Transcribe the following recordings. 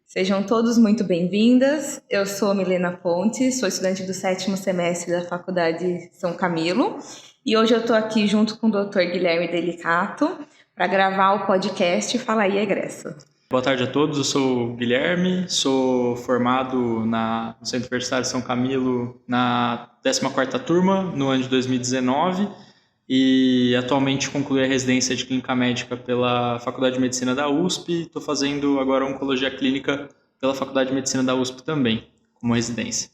Sejam todos muito bem-vindas. Eu sou Milena Pontes, sou estudante do 7º semestre da Faculdade São Camilo e hoje eu estou aqui junto com o Dr. Guilherme Delicato para gravar o podcast Fala aí, Egresso. Boa tarde a todos, eu sou o Guilherme, sou formado no Centro Universitário São Camilo na 14ª turma, no ano de 2019, e atualmente concluí a residência de Clínica Médica pela Faculdade de Medicina da USP. Estou fazendo agora Oncologia Clínica pela Faculdade de Medicina da USP também, como residência.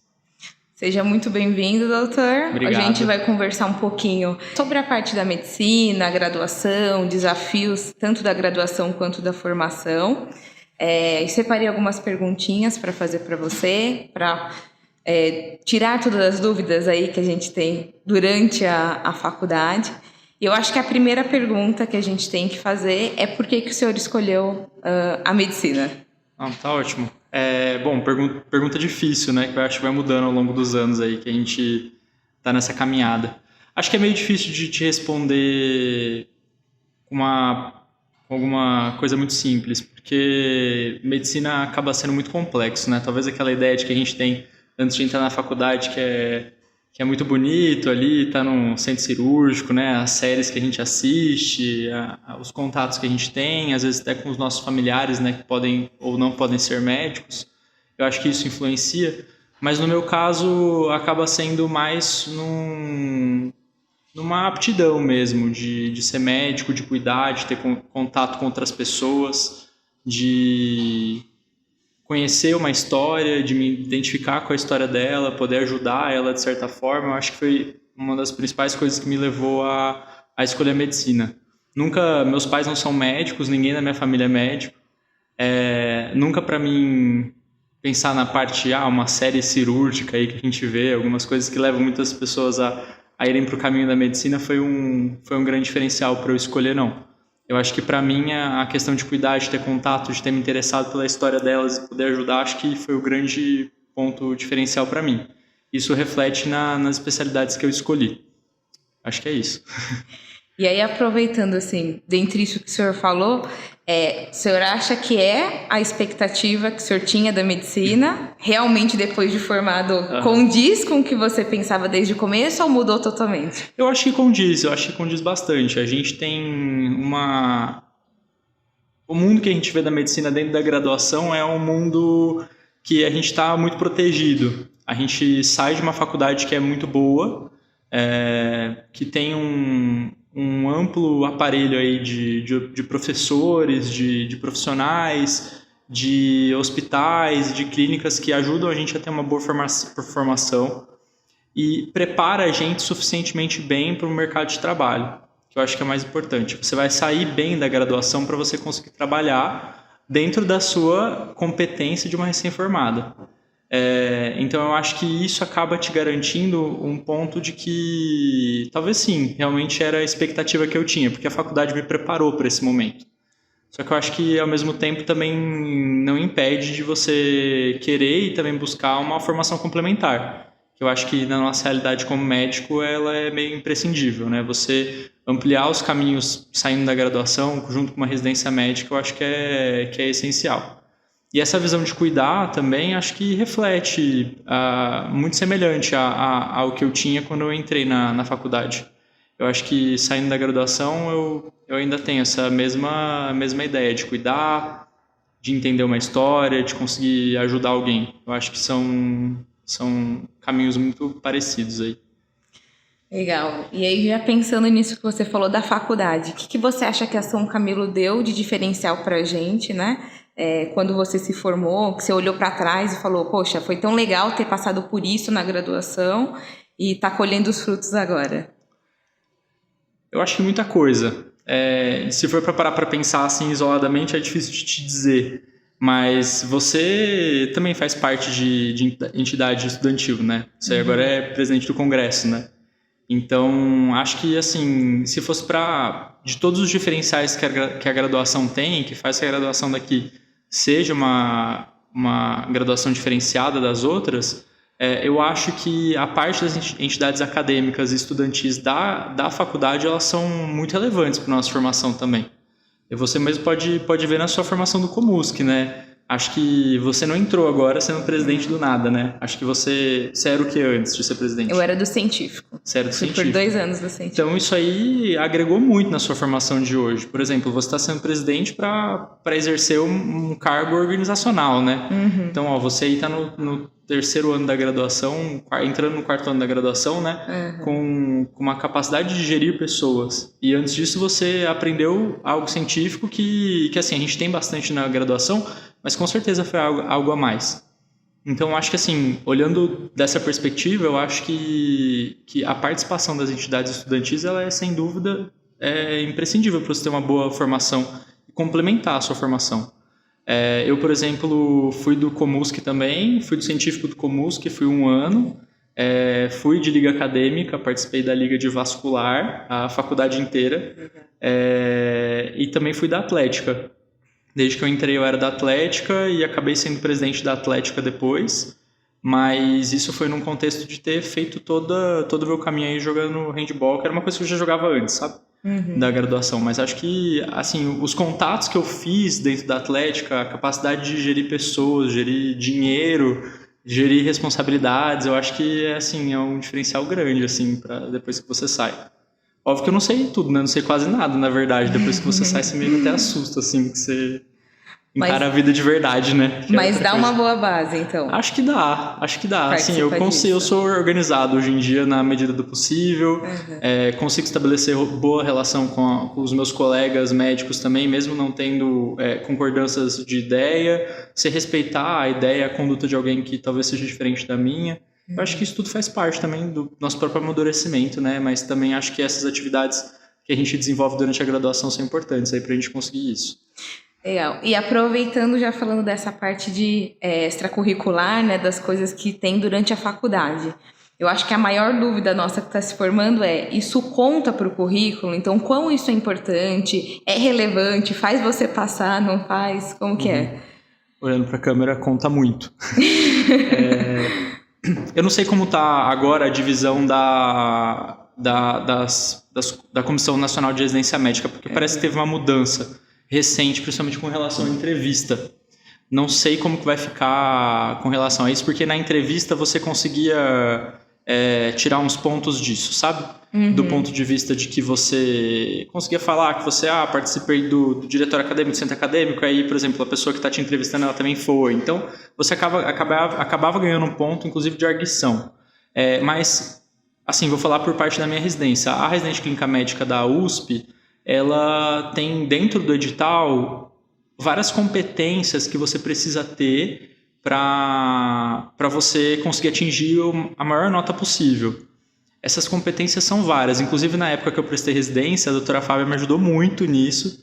Seja muito bem-vindo, doutor. Obrigado. A gente vai conversar um pouquinho sobre a parte da medicina, a graduação, desafios tanto da graduação quanto da formação. Separei algumas perguntinhas para fazer para você, para tirar todas as dúvidas aí que a gente tem durante a faculdade. E eu acho que a primeira pergunta que a gente tem que fazer é por que o senhor escolheu a medicina? Tá ótimo. Bom, pergunta difícil, né? Que eu acho que vai mudando ao longo dos anos aí, que a gente tá nessa caminhada. Acho que é meio difícil de te responder com alguma coisa muito simples, porque medicina acaba sendo muito complexo, né? Talvez aquela ideia de que a gente tem antes de entrar na faculdade, que é muito bonito ali, tá num centro cirúrgico, né? As séries que a gente assiste, os contatos que a gente tem, às vezes até com os nossos familiares, né? Que podem ou não podem ser médicos. Eu acho que isso influencia. Mas no meu caso, acaba sendo mais numa aptidão mesmo, de ser médico, de cuidar, de ter contato com outras pessoas, de conhecer uma história, de me identificar com a história dela, poder ajudar ela de certa forma. Eu acho que foi uma das principais coisas que me levou a escolher a medicina. Meus pais não são médicos, ninguém da minha família é médico. Nunca para mim pensar na parte, uma série cirúrgica aí que a gente vê, algumas coisas que levam muitas pessoas a irem para o caminho da medicina foi um grande diferencial para eu escolher, não. Eu acho que para mim a questão de cuidar, de ter contato, de ter me interessado pela história delas e poder ajudar, acho que foi o grande ponto diferencial para mim. Isso reflete nas especialidades que eu escolhi. Acho que é isso. E aí, aproveitando, assim, dentre isso que o senhor falou, o senhor acha que a expectativa que o senhor tinha da medicina, realmente depois de formado, condiz com o que você pensava desde o começo ou mudou totalmente? Eu acho que condiz bastante. A gente tem O mundo que a gente vê da medicina dentro da graduação é um mundo que a gente está muito protegido. A gente sai de uma faculdade que é muito boa, que tem um amplo aparelho aí de professores, de profissionais, de hospitais, de clínicas que ajudam a gente a ter uma boa formação e prepara a gente suficientemente bem para o mercado de trabalho, que eu acho que é mais importante. Você vai sair bem da graduação para você conseguir trabalhar dentro da sua competência de uma recém-formada. Então eu acho que isso acaba te garantindo um ponto de que talvez sim, realmente era a expectativa que eu tinha, porque a faculdade me preparou para esse momento. Só que eu acho que ao mesmo tempo também não impede de você querer e também buscar uma formação complementar. Eu acho que na nossa realidade como médico ela é meio imprescindível, né? Você ampliar os caminhos saindo da graduação junto com uma residência médica, eu acho que é essencial. E essa visão de cuidar também acho que reflete muito semelhante ao que eu tinha quando eu entrei na faculdade. Eu acho que saindo da graduação eu ainda tenho essa mesma ideia de cuidar, de entender uma história, de conseguir ajudar alguém. Eu acho que são caminhos muito parecidos aí. Legal. E aí, já pensando nisso que você falou da faculdade, o que você acha que a São Camilo deu de diferencial para a gente, né? Quando você se formou, que você olhou para trás e falou, poxa, foi tão legal ter passado por isso na graduação e tá colhendo os frutos agora. Eu acho que muita coisa. Se for para parar para pensar assim isoladamente, é difícil de te dizer. Mas você também faz parte de entidade estudantil, né? Você agora é presidente do Congresso, né? Então, acho que, assim, se fosse de todos os diferenciais que a graduação tem, que faz que a graduação daqui seja uma graduação diferenciada das outras, eu acho que a parte das entidades acadêmicas e estudantis da faculdade, elas são muito relevantes para a nossa formação também. E você mesmo pode ver na sua formação do Comusc, né? Acho que você não entrou agora sendo presidente do nada, né? Acho que você era o que antes de ser presidente? Eu era do científico. Você era do Fui científico. por 2 anos do científico. Então isso aí agregou muito na sua formação de hoje. Por exemplo, você está sendo presidente para exercer um cargo organizacional, né? Então, ó, você aí está no 3º ano da graduação, entrando no 4º ano da graduação, né? Com uma capacidade de gerir pessoas. E antes disso você aprendeu algo científico que assim, a gente tem bastante na graduação, mas com certeza foi algo a mais. Então, acho que assim, olhando dessa perspectiva, eu acho que a participação das entidades estudantis, ela é, sem dúvida, imprescindível para você ter uma boa formação e complementar a sua formação. Eu, por exemplo, fui do Comusc também, fui do científico do Comusc, fui 1 ano, fui de liga acadêmica, participei da liga de vascular, a faculdade inteira, e também fui da atlética. Desde que eu entrei eu era da Atlética e acabei sendo presidente da Atlética depois, mas isso foi num contexto de ter feito todo o meu caminho aí jogando handball, que era uma coisa que eu já jogava antes, sabe? Da graduação. Mas acho que, assim, os contatos que eu fiz dentro da Atlética, a capacidade de gerir pessoas, gerir dinheiro, gerir responsabilidades, eu acho que, assim, é um diferencial grande, assim, para depois que você sai. Óbvio que eu não sei tudo, né? Não sei quase nada, na verdade. Depois que você sai, você meio que até assusta, assim, que você encara a vida de verdade, né? Mas dá uma boa base, então. Acho que dá. Assim, eu sou organizado hoje em dia na medida do possível. Consigo estabelecer boa relação com os meus colegas médicos também, mesmo não tendo concordâncias de ideia. Se respeitar a ideia, a conduta de alguém que talvez seja diferente da minha. Eu acho que isso tudo faz parte também do nosso próprio amadurecimento, né? Mas também acho que essas atividades que a gente desenvolve durante a graduação são importantes aí pra gente conseguir isso. Legal. E aproveitando, já falando dessa parte de extracurricular, né? Das coisas que tem durante a faculdade. Eu acho que a maior dúvida nossa que está se formando isso conta para o currículo? Então, quão isso é importante? É relevante? Faz você passar? Não faz? Como que é? Olhando pra câmera, conta muito. Eu não sei como está agora a divisão da Comissão Nacional de Residência Médica, porque parece que teve uma mudança recente, principalmente com relação à entrevista. Não sei como que vai ficar com relação a isso, porque na entrevista você conseguia tirar uns pontos disso, sabe? Do ponto de vista de que você conseguia falar que você participei do diretório acadêmico, do centro acadêmico, aí, por exemplo, a pessoa que está te entrevistando, ela também foi. Então, você acabava ganhando um ponto, inclusive, de arguição. Mas, assim, vou falar por parte da minha residência. A residente clínica médica da USP, ela tem dentro do edital várias competências que você precisa ter para você conseguir atingir a maior nota possível. Essas competências são várias. Inclusive, na época que eu prestei residência, a doutora Fábia me ajudou muito nisso,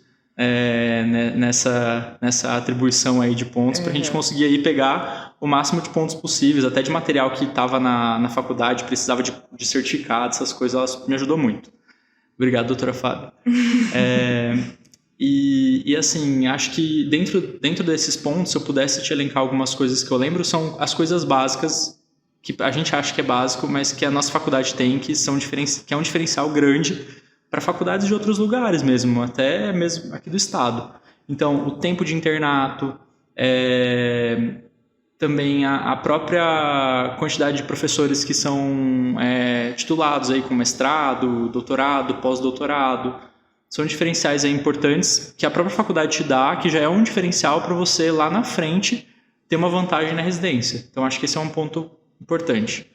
nessa atribuição aí de pontos, para a gente conseguir aí pegar o máximo de pontos possíveis, até de material que estava na faculdade, precisava de certificado, essas coisas, ela me ajudou muito. Obrigado, doutora Fábia. E assim, acho que dentro desses pontos, se eu pudesse te elencar algumas coisas que eu lembro, são as coisas básicas que a gente acha que é básico, mas que a nossa faculdade tem, que é um diferencial grande para faculdades de outros lugares mesmo, até mesmo aqui do estado. Então, o tempo de internato, também a própria quantidade de professores que são titulados aí com mestrado, doutorado, pós-doutorado, são diferenciais aí importantes que a própria faculdade te dá, que já é um diferencial para você lá na frente ter uma vantagem na residência. Então, acho que esse é um ponto importante.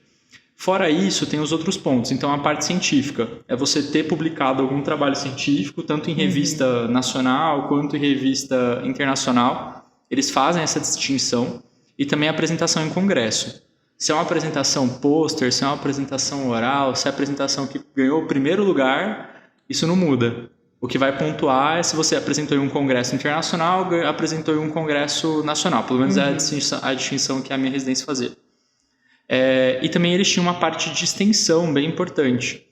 Fora isso, tem os outros pontos. Então, a parte científica é você ter publicado algum trabalho científico, tanto em revista nacional quanto em revista internacional. Eles fazem essa distinção. E também a apresentação em congresso. Se é uma apresentação pôster, se é uma apresentação oral, se é a apresentação que ganhou o primeiro lugar, isso não muda. O que vai pontuar é se você apresentou em um congresso internacional, apresentou em um congresso nacional. Pelo menos é a distinção que a minha residência fazia. E também eles tinham uma parte de extensão bem importante.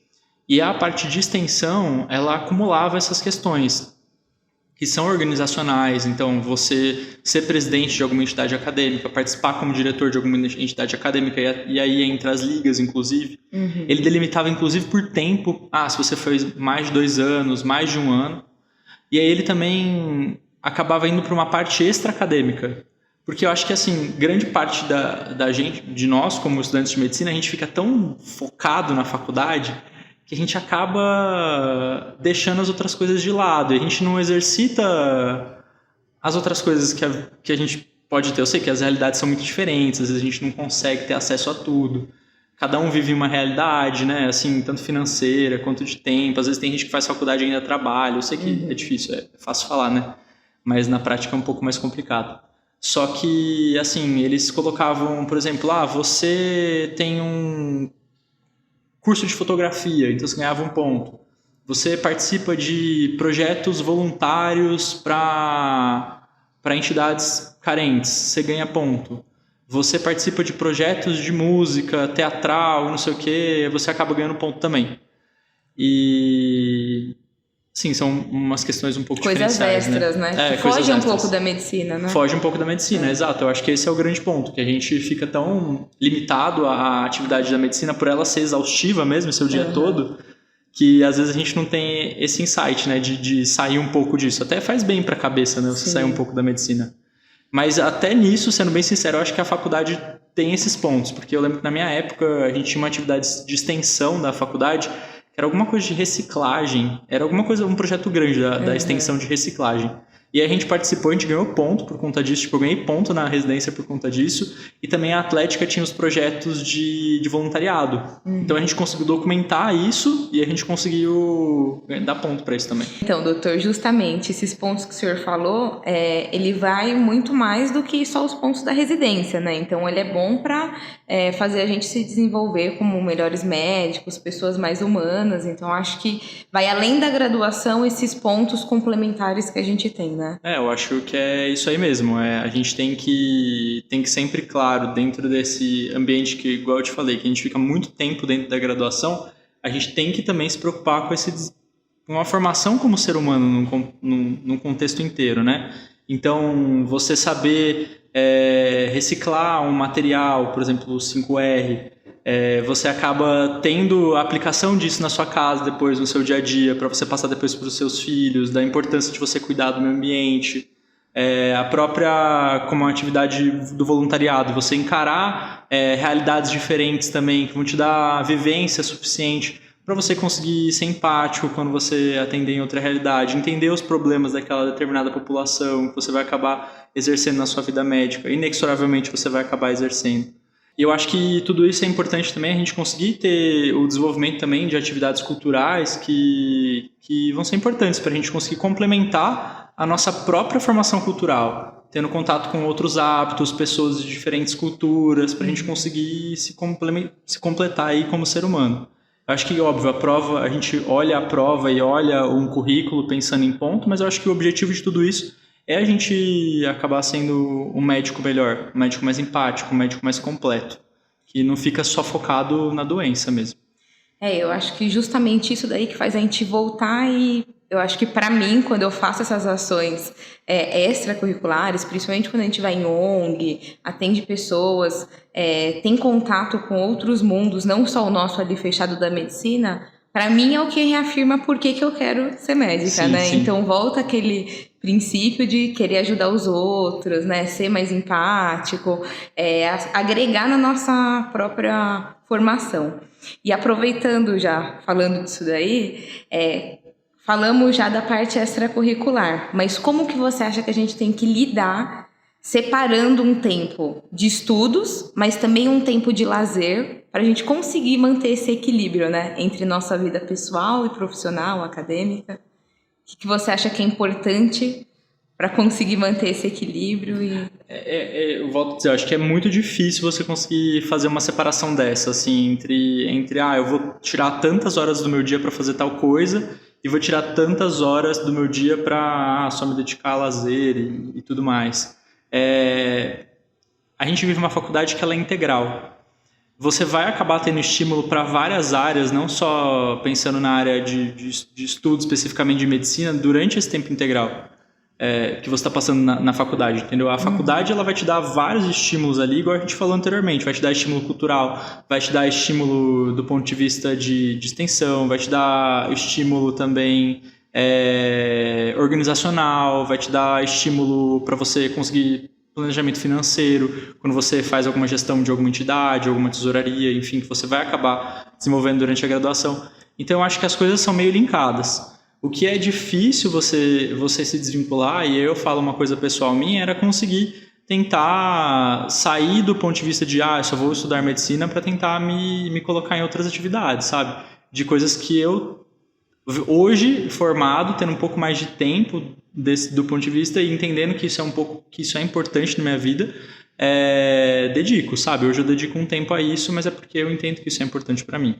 E a parte de extensão, ela acumulava essas questões que são organizacionais. Então, você ser presidente de alguma entidade acadêmica, participar como diretor de alguma entidade acadêmica, e aí entre as ligas, inclusive. Ele delimitava, inclusive, por tempo. Se você fez mais de 2 anos, mais de 1 ano. E aí ele também acabava indo para uma parte extra-acadêmica. Porque eu acho que, assim, grande parte da gente, de nós, como estudantes de medicina, a gente fica tão focado na faculdade que a gente acaba deixando as outras coisas de lado. E a gente não exercita as outras coisas que a gente pode ter. Eu sei que as realidades são muito diferentes, às vezes a gente não consegue ter acesso a tudo. Cada um vive uma realidade, né? Assim, tanto financeira quanto de tempo. Às vezes tem gente que faz faculdade e ainda trabalha. Eu sei que é difícil, é fácil falar, né? Mas na prática é um pouco mais complicado. Só que, assim, eles colocavam, por exemplo, você tem um curso de fotografia, então você ganhava um ponto. Você participa de projetos voluntários para entidades carentes, você ganha ponto. Você participa de projetos de música, teatral, não sei o quê, você acaba ganhando ponto também. E... sim, são umas questões um pouco diferenciais, extras, né? Que foge um pouco da medicina, né? Foge um pouco da medicina, exato. Eu acho que esse é o grande ponto, que a gente fica tão limitado à atividade da medicina por ela ser exaustiva mesmo, seu dia todo, que às vezes a gente não tem esse insight, né, de sair um pouco disso. Até faz bem para a cabeça, né, você sair um pouco da medicina. Mas até nisso, sendo bem sincero, eu acho que a faculdade tem esses pontos, porque eu lembro que na minha época a gente tinha uma atividade de extensão da faculdade, era alguma coisa de reciclagem, era alguma coisa, um projeto grande da extensão de reciclagem. E aí a gente participou, a gente ganhou ponto por conta disso, tipo, eu ganhei ponto na residência por conta disso, e também a Atlética tinha os projetos de voluntariado. Então a gente conseguiu documentar isso e a gente conseguiu dar ponto para isso também. Então, doutor, justamente esses pontos que o senhor falou, ele vai muito mais do que só os pontos da residência, né? Então ele é bom para fazer a gente se desenvolver como melhores médicos, pessoas mais humanas. Então acho que vai além da graduação esses pontos complementares que a gente tem, né? Eu acho que é isso aí mesmo. A gente tem que sempre, claro, dentro desse ambiente que, igual eu te falei, que a gente fica muito tempo dentro da graduação, a gente tem que também se preocupar com uma formação como ser humano num contexto inteiro, né? Então, você saber reciclar um material, por exemplo, o 5R, você acaba tendo a aplicação disso na sua casa depois, no seu dia a dia, para você passar depois para os seus filhos, da importância de você cuidar do meio ambiente, a própria, como a atividade do voluntariado, você encarar realidades diferentes também, que vão te dar vivência suficiente para você conseguir ser empático quando você atender em outra realidade, entender os problemas daquela determinada população que você vai acabar exercendo na sua vida médica, inexoravelmente você vai acabar exercendo. E eu acho que tudo isso é importante também, a gente conseguir ter o desenvolvimento também de atividades culturais que vão ser importantes para a gente conseguir complementar a nossa própria formação cultural, tendo contato com outros hábitos, pessoas de diferentes culturas, para a gente conseguir se completar aí como ser humano. Eu acho que, óbvio, a gente olha a prova e olha um currículo pensando em ponto, mas eu acho que o objetivo de tudo isso é a gente acabar sendo um médico melhor, um médico mais empático, um médico mais completo, que não fica só focado na doença mesmo. Eu acho que justamente isso daí que faz a gente voltar e eu acho que para mim, quando eu faço essas ações extracurriculares, principalmente quando a gente vai em ONG, atende pessoas, tem contato com outros mundos, não só o nosso ali fechado da medicina, para mim é o que reafirma por que eu quero ser médica, sim, né? Sim. Então volta aquele princípio de querer ajudar os outros, né? Ser mais empático, agregar na nossa própria formação. E aproveitando já, falando disso daí, falamos já da parte extracurricular, mas como que você acha que a gente tem que lidar separando um tempo de estudos, mas também um tempo de lazer, para a gente conseguir manter esse equilíbrio, né, entre nossa vida pessoal e profissional, acadêmica? O que você acha que é importante para conseguir manter esse equilíbrio? Eu volto a dizer, eu acho que é muito difícil você conseguir fazer uma separação dessa, assim, entre eu vou tirar tantas horas do meu dia para fazer tal coisa e vou tirar tantas horas do meu dia para só me dedicar a lazer e tudo mais. A gente vive uma faculdade que ela é integral. Você vai acabar tendo estímulo para várias áreas, não só pensando na área de estudo especificamente de medicina, durante esse tempo integral que você está passando na faculdade, entendeu? A faculdade ela vai te dar vários estímulos ali, igual a gente falou anteriormente, vai te dar estímulo cultural, vai te dar estímulo do ponto de vista de extensão, vai te dar estímulo também organizacional, vai te dar estímulo para você conseguir planejamento financeiro, quando você faz alguma gestão de alguma entidade, alguma tesouraria, enfim, que você vai acabar desenvolvendo durante a graduação. Então, eu acho que as coisas são meio linkadas. O que é difícil você se desvincular, e eu falo uma coisa pessoal minha, era conseguir tentar sair do ponto de vista de eu só vou estudar medicina para tentar me colocar em outras atividades, sabe? De coisas que eu, hoje, formado, tendo um pouco mais de tempo do ponto de vista e entendendo que isso é importante na minha vida, dedico, sabe? Hoje eu dedico um tempo a isso, mas é porque eu entendo que isso é importante para mim.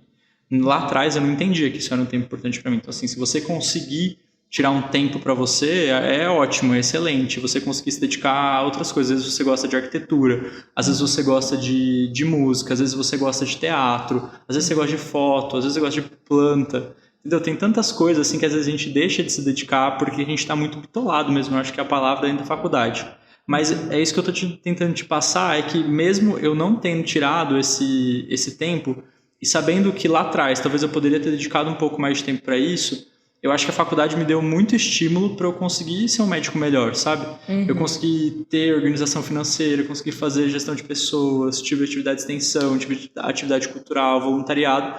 Lá atrás eu não entendia que isso era um tempo importante para mim. Então, assim, se você conseguir tirar um tempo para você, é ótimo, é excelente. Você conseguir se dedicar a outras coisas. Às vezes você gosta de arquitetura, às vezes você gosta de música, às vezes você gosta de teatro, às vezes você gosta de foto, às vezes você gosta de planta. Entendeu? Tem tantas coisas assim que às vezes a gente deixa de se dedicar porque a gente está muito bitolado mesmo. Eu acho que é a palavra dentro da faculdade. Mas é isso que eu estou tentando te passar, é que mesmo eu não tendo tirado esse tempo, e sabendo que lá atrás talvez eu poderia ter dedicado um pouco mais de tempo para isso, eu acho que a faculdade me deu muito estímulo para eu conseguir ser um médico melhor, sabe? Uhum. Eu consegui ter organização financeira, eu consegui fazer gestão de pessoas, tive atividade de extensão, tive atividade cultural, voluntariado,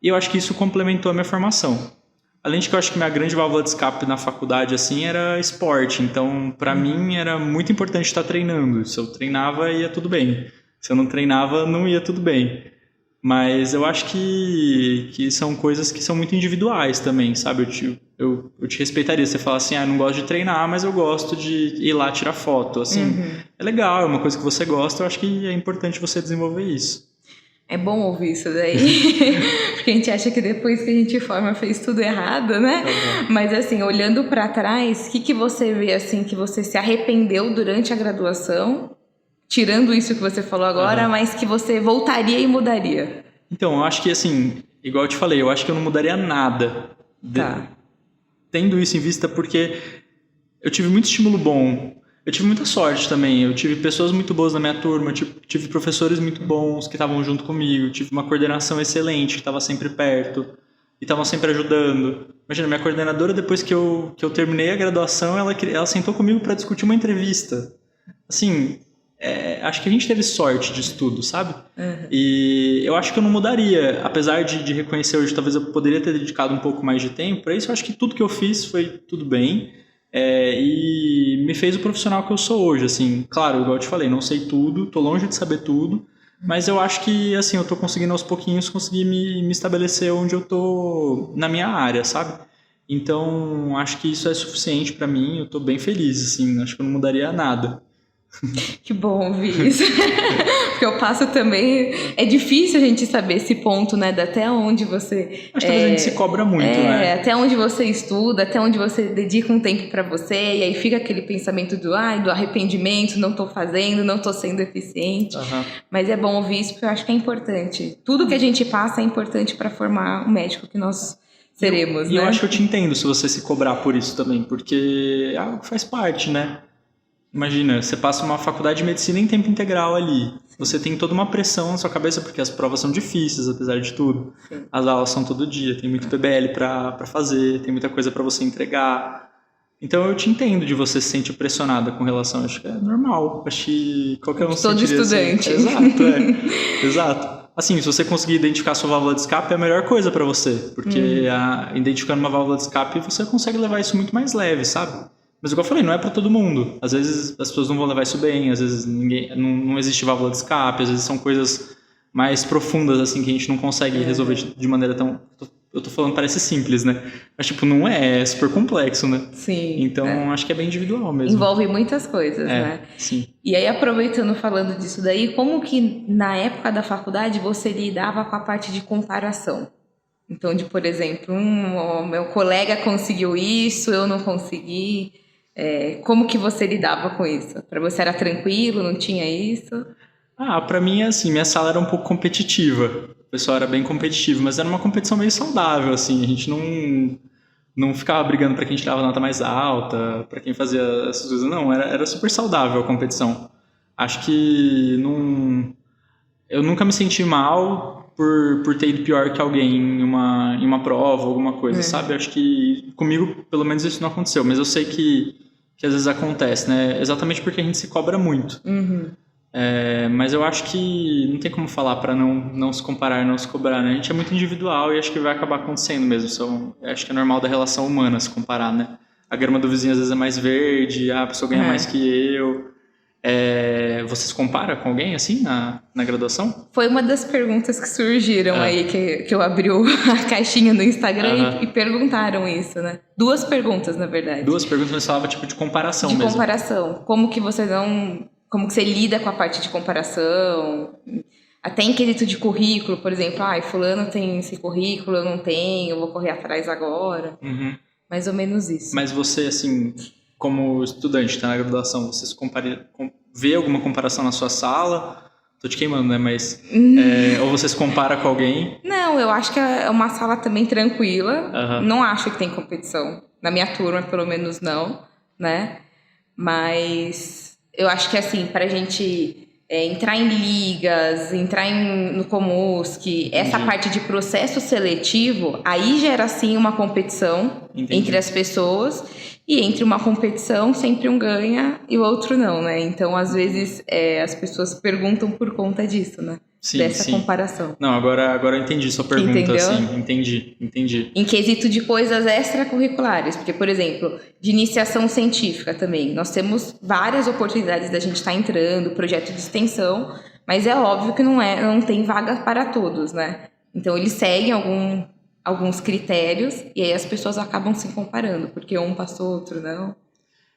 e eu acho que isso complementou a minha formação. Além de que eu acho que minha grande válvula de escape na faculdade assim era esporte, então para mim era muito importante estar treinando. Se eu treinava, ia tudo bem. Se eu não treinava, não ia tudo bem. Mas eu acho que são coisas que são muito individuais também, sabe? Eu te respeitaria se você falar assim, eu não gosto de treinar, mas eu gosto de ir lá tirar foto. Assim, é legal, é uma coisa que você gosta, eu acho que é importante você desenvolver isso. É bom ouvir isso daí, porque a gente acha que depois que a gente forma fez tudo errado, né? Mas assim, olhando para trás, o que você vê assim que você se arrependeu durante a graduação? Tirando isso que você falou agora, mas que você voltaria e mudaria. Então, eu acho que assim, igual eu te falei, eu acho que eu não mudaria nada. Tendo isso em vista, porque eu tive muito estímulo bom. Eu tive muita sorte também. Eu tive pessoas muito boas na minha turma, tive professores muito bons que estavam junto comigo, tive uma coordenação excelente que estava sempre perto e estavam sempre ajudando. Imagina, minha coordenadora, depois que eu terminei a graduação, ela sentou comigo para discutir uma entrevista. Assim... acho que a gente teve sorte disso tudo, sabe? E eu acho que eu não mudaria, apesar de reconhecer hoje, talvez eu poderia ter dedicado um pouco mais de tempo para isso. Eu acho que tudo que eu fiz foi tudo bem, e me fez o profissional que eu sou hoje, assim. Claro, igual eu te falei, não sei tudo, tô longe de saber tudo, mas eu acho que, assim, eu tô conseguindo aos pouquinhos conseguir me estabelecer onde eu tô na minha área, sabe? Então, acho que isso é suficiente para mim, eu tô bem feliz, assim, acho que eu não mudaria nada. Que bom ouvir isso. Porque eu passo também... É difícil a gente saber esse ponto, né? De até onde você... Acho que talvez a gente se cobra muito, né? Até onde você estuda, até onde você dedica um tempo pra você. E aí fica aquele pensamento do arrependimento, não tô fazendo, não tô sendo eficiente. Mas é bom ouvir isso, porque eu acho que é importante. Tudo que a gente passa é importante para formar o médico que nós seremos, né? E eu acho que eu te entendo se você se cobrar por isso também, porque é algo que faz parte, né? Imagina, você passa uma faculdade de medicina em tempo integral ali. Você tem toda uma pressão na sua cabeça, porque as provas são difíceis, apesar de tudo. As aulas são todo dia, tem muito PBL para fazer, tem muita coisa para você entregar. Então eu te entendo de você se sentir pressionada com relação, acho que é normal. Acho que qualquer um se todo estudante. Assim. Exato. Assim, se você conseguir identificar a sua válvula de escape, é a melhor coisa para você. Porque identificando uma válvula de escape, você consegue levar isso muito mais leve, sabe? Mas igual eu falei, não é para todo mundo. Às vezes as pessoas não vão levar isso bem, às vezes não existe válvula de escape, às vezes são coisas mais profundas assim que a gente não consegue resolver de maneira tão... Eu tô falando, parece simples, né? Mas tipo, não é super complexo, né? Sim. Então acho que é bem individual mesmo. Envolve muitas coisas, né? Sim. E aí, aproveitando, falando disso daí, como que na época da faculdade você lidava com a parte de comparação? Então, por exemplo, meu colega conseguiu isso, eu não consegui... como que você lidava com isso? Para você era tranquilo, não tinha isso? Para mim, assim, minha sala era um pouco competitiva. O pessoal era bem competitivo, mas era uma competição meio saudável, assim. A gente não ficava brigando para quem tirava nota mais alta, para quem fazia essas coisas. Não, era super saudável a competição. Acho que eu nunca me senti mal por ter ido pior que alguém em uma prova, alguma coisa, sabe? Acho que comigo, pelo menos, isso não aconteceu. Mas eu sei que que às vezes acontece, né? Exatamente porque a gente se cobra muito. Mas eu acho que não tem como falar para não se comparar, não se cobrar, né? A gente é muito individual e acho que vai acabar acontecendo mesmo. Acho que é normal da relação humana se comparar, né? A grama do vizinho às vezes é mais verde, a pessoa ganha mais que eu. Você se compara com alguém assim na graduação? Foi uma das perguntas que surgiram aí, que eu abri a caixinha no Instagram e perguntaram isso, né? 2 perguntas, na verdade. 2 perguntas, mas falava tipo de comparação mesmo. De comparação. Como que você lida com a parte de comparação? Até em quesito de currículo, por exemplo, fulano tem esse currículo, eu não tenho, eu vou correr atrás agora. Mais ou menos isso. Mas você, assim, como estudante, tá na graduação, você vê alguma comparação na sua sala? Tô te queimando, né? Mas ou você se compara com alguém? Não, eu acho que é uma sala também tranquila. Não acho que tem competição. Na minha turma, pelo menos, não, né? Mas eu acho que, assim, pra gente entrar em ligas, entrar no Comusc, essa parte de processo seletivo, aí gera, sim, uma competição entre as pessoas. E entre uma competição, sempre um ganha e o outro não, né? Então, às vezes, as pessoas perguntam por conta disso, né? Dessa comparação. Não, agora eu entendi sua pergunta. Entendeu? Assim. Entendi. Em quesito de coisas extracurriculares. Porque, por exemplo, de iniciação científica também. Nós temos várias oportunidades da gente estar entrando, projeto de extensão, mas é óbvio que não tem vaga para todos, né? Então, eles seguem alguns critérios e aí as pessoas acabam se comparando, porque um passou, outro não.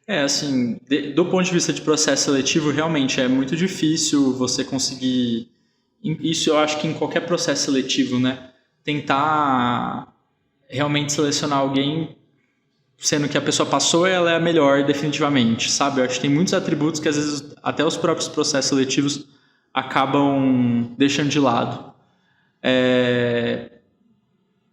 Assim, do ponto de vista de processo seletivo, realmente é muito difícil você conseguir... Isso eu acho que em qualquer processo seletivo, né? Tentar realmente selecionar alguém, sendo que a pessoa passou, ela é a melhor definitivamente, sabe? Eu acho que tem muitos atributos que às vezes até os próprios processos seletivos acabam deixando de lado.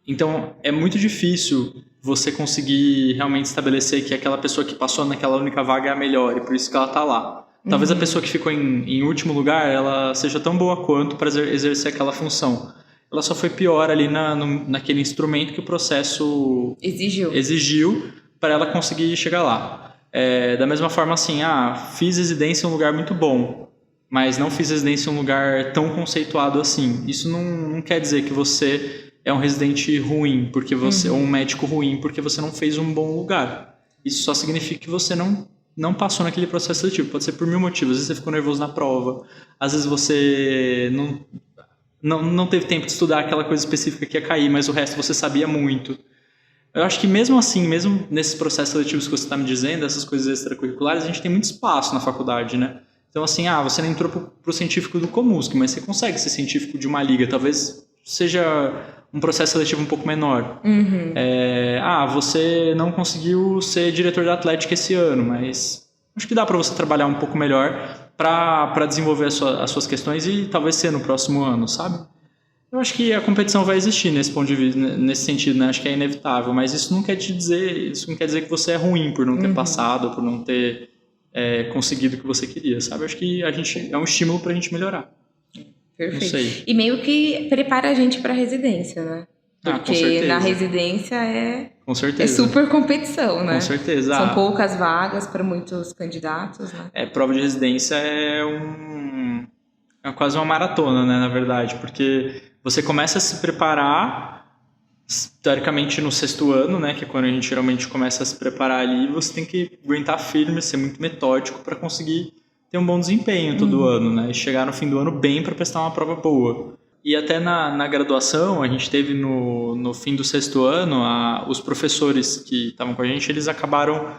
Então, é muito difícil você conseguir realmente estabelecer que aquela pessoa que passou naquela única vaga é a melhor e por isso que ela está lá. Talvez a pessoa que ficou em último lugar, ela seja tão boa quanto para exercer aquela função. Ela só foi pior ali naquele instrumento que o processo exigiu para ela conseguir chegar lá. Da mesma forma assim, fiz residência em um lugar muito bom, mas não fiz residência em um lugar tão conceituado assim. Isso não quer dizer que você é um residente ruim, porque ou um médico ruim, porque você não fez um bom lugar. Isso só significa que você não passou naquele processo seletivo. Pode ser por 1000 motivos. Às vezes você ficou nervoso na prova, às vezes você não teve tempo de estudar aquela coisa específica que ia cair, mas o resto você sabia muito. Eu acho que mesmo assim, mesmo nesses processos seletivos que você está me dizendo, essas coisas extracurriculares, a gente tem muito espaço na faculdade, né? Então assim, você não entrou pro científico do Comusc, mas você consegue ser científico de uma liga, talvez seja um processo seletivo um pouco menor. Você não conseguiu ser diretor da Atlética esse ano, mas acho que dá para você trabalhar um pouco melhor para desenvolver as suas questões e talvez ser no próximo ano, sabe? Eu acho que a competição vai existir nesse ponto de vista, nesse sentido, né? Acho que é inevitável, mas isso não quer dizer que você é ruim por não ter passado, por não ter conseguido o que você queria, sabe? Acho que é um estímulo para a gente melhorar. Perfeito. Não sei. E meio que prepara a gente para a residência, né? Porque na residência é super competição, né? Com certeza. São poucas vagas para muitos candidatos, né? Prova de residência é quase uma maratona, né, na verdade, porque você começa a se preparar, teoricamente, no 6º ano, né, que é quando a gente geralmente começa a se preparar ali, você tem que aguentar firme, ser muito metódico para conseguir ter um bom desempenho todo ano, né, e chegar no fim do ano bem para prestar uma prova boa. E até na graduação, a gente teve no fim do 6º ano, os professores que estavam com a gente, eles acabaram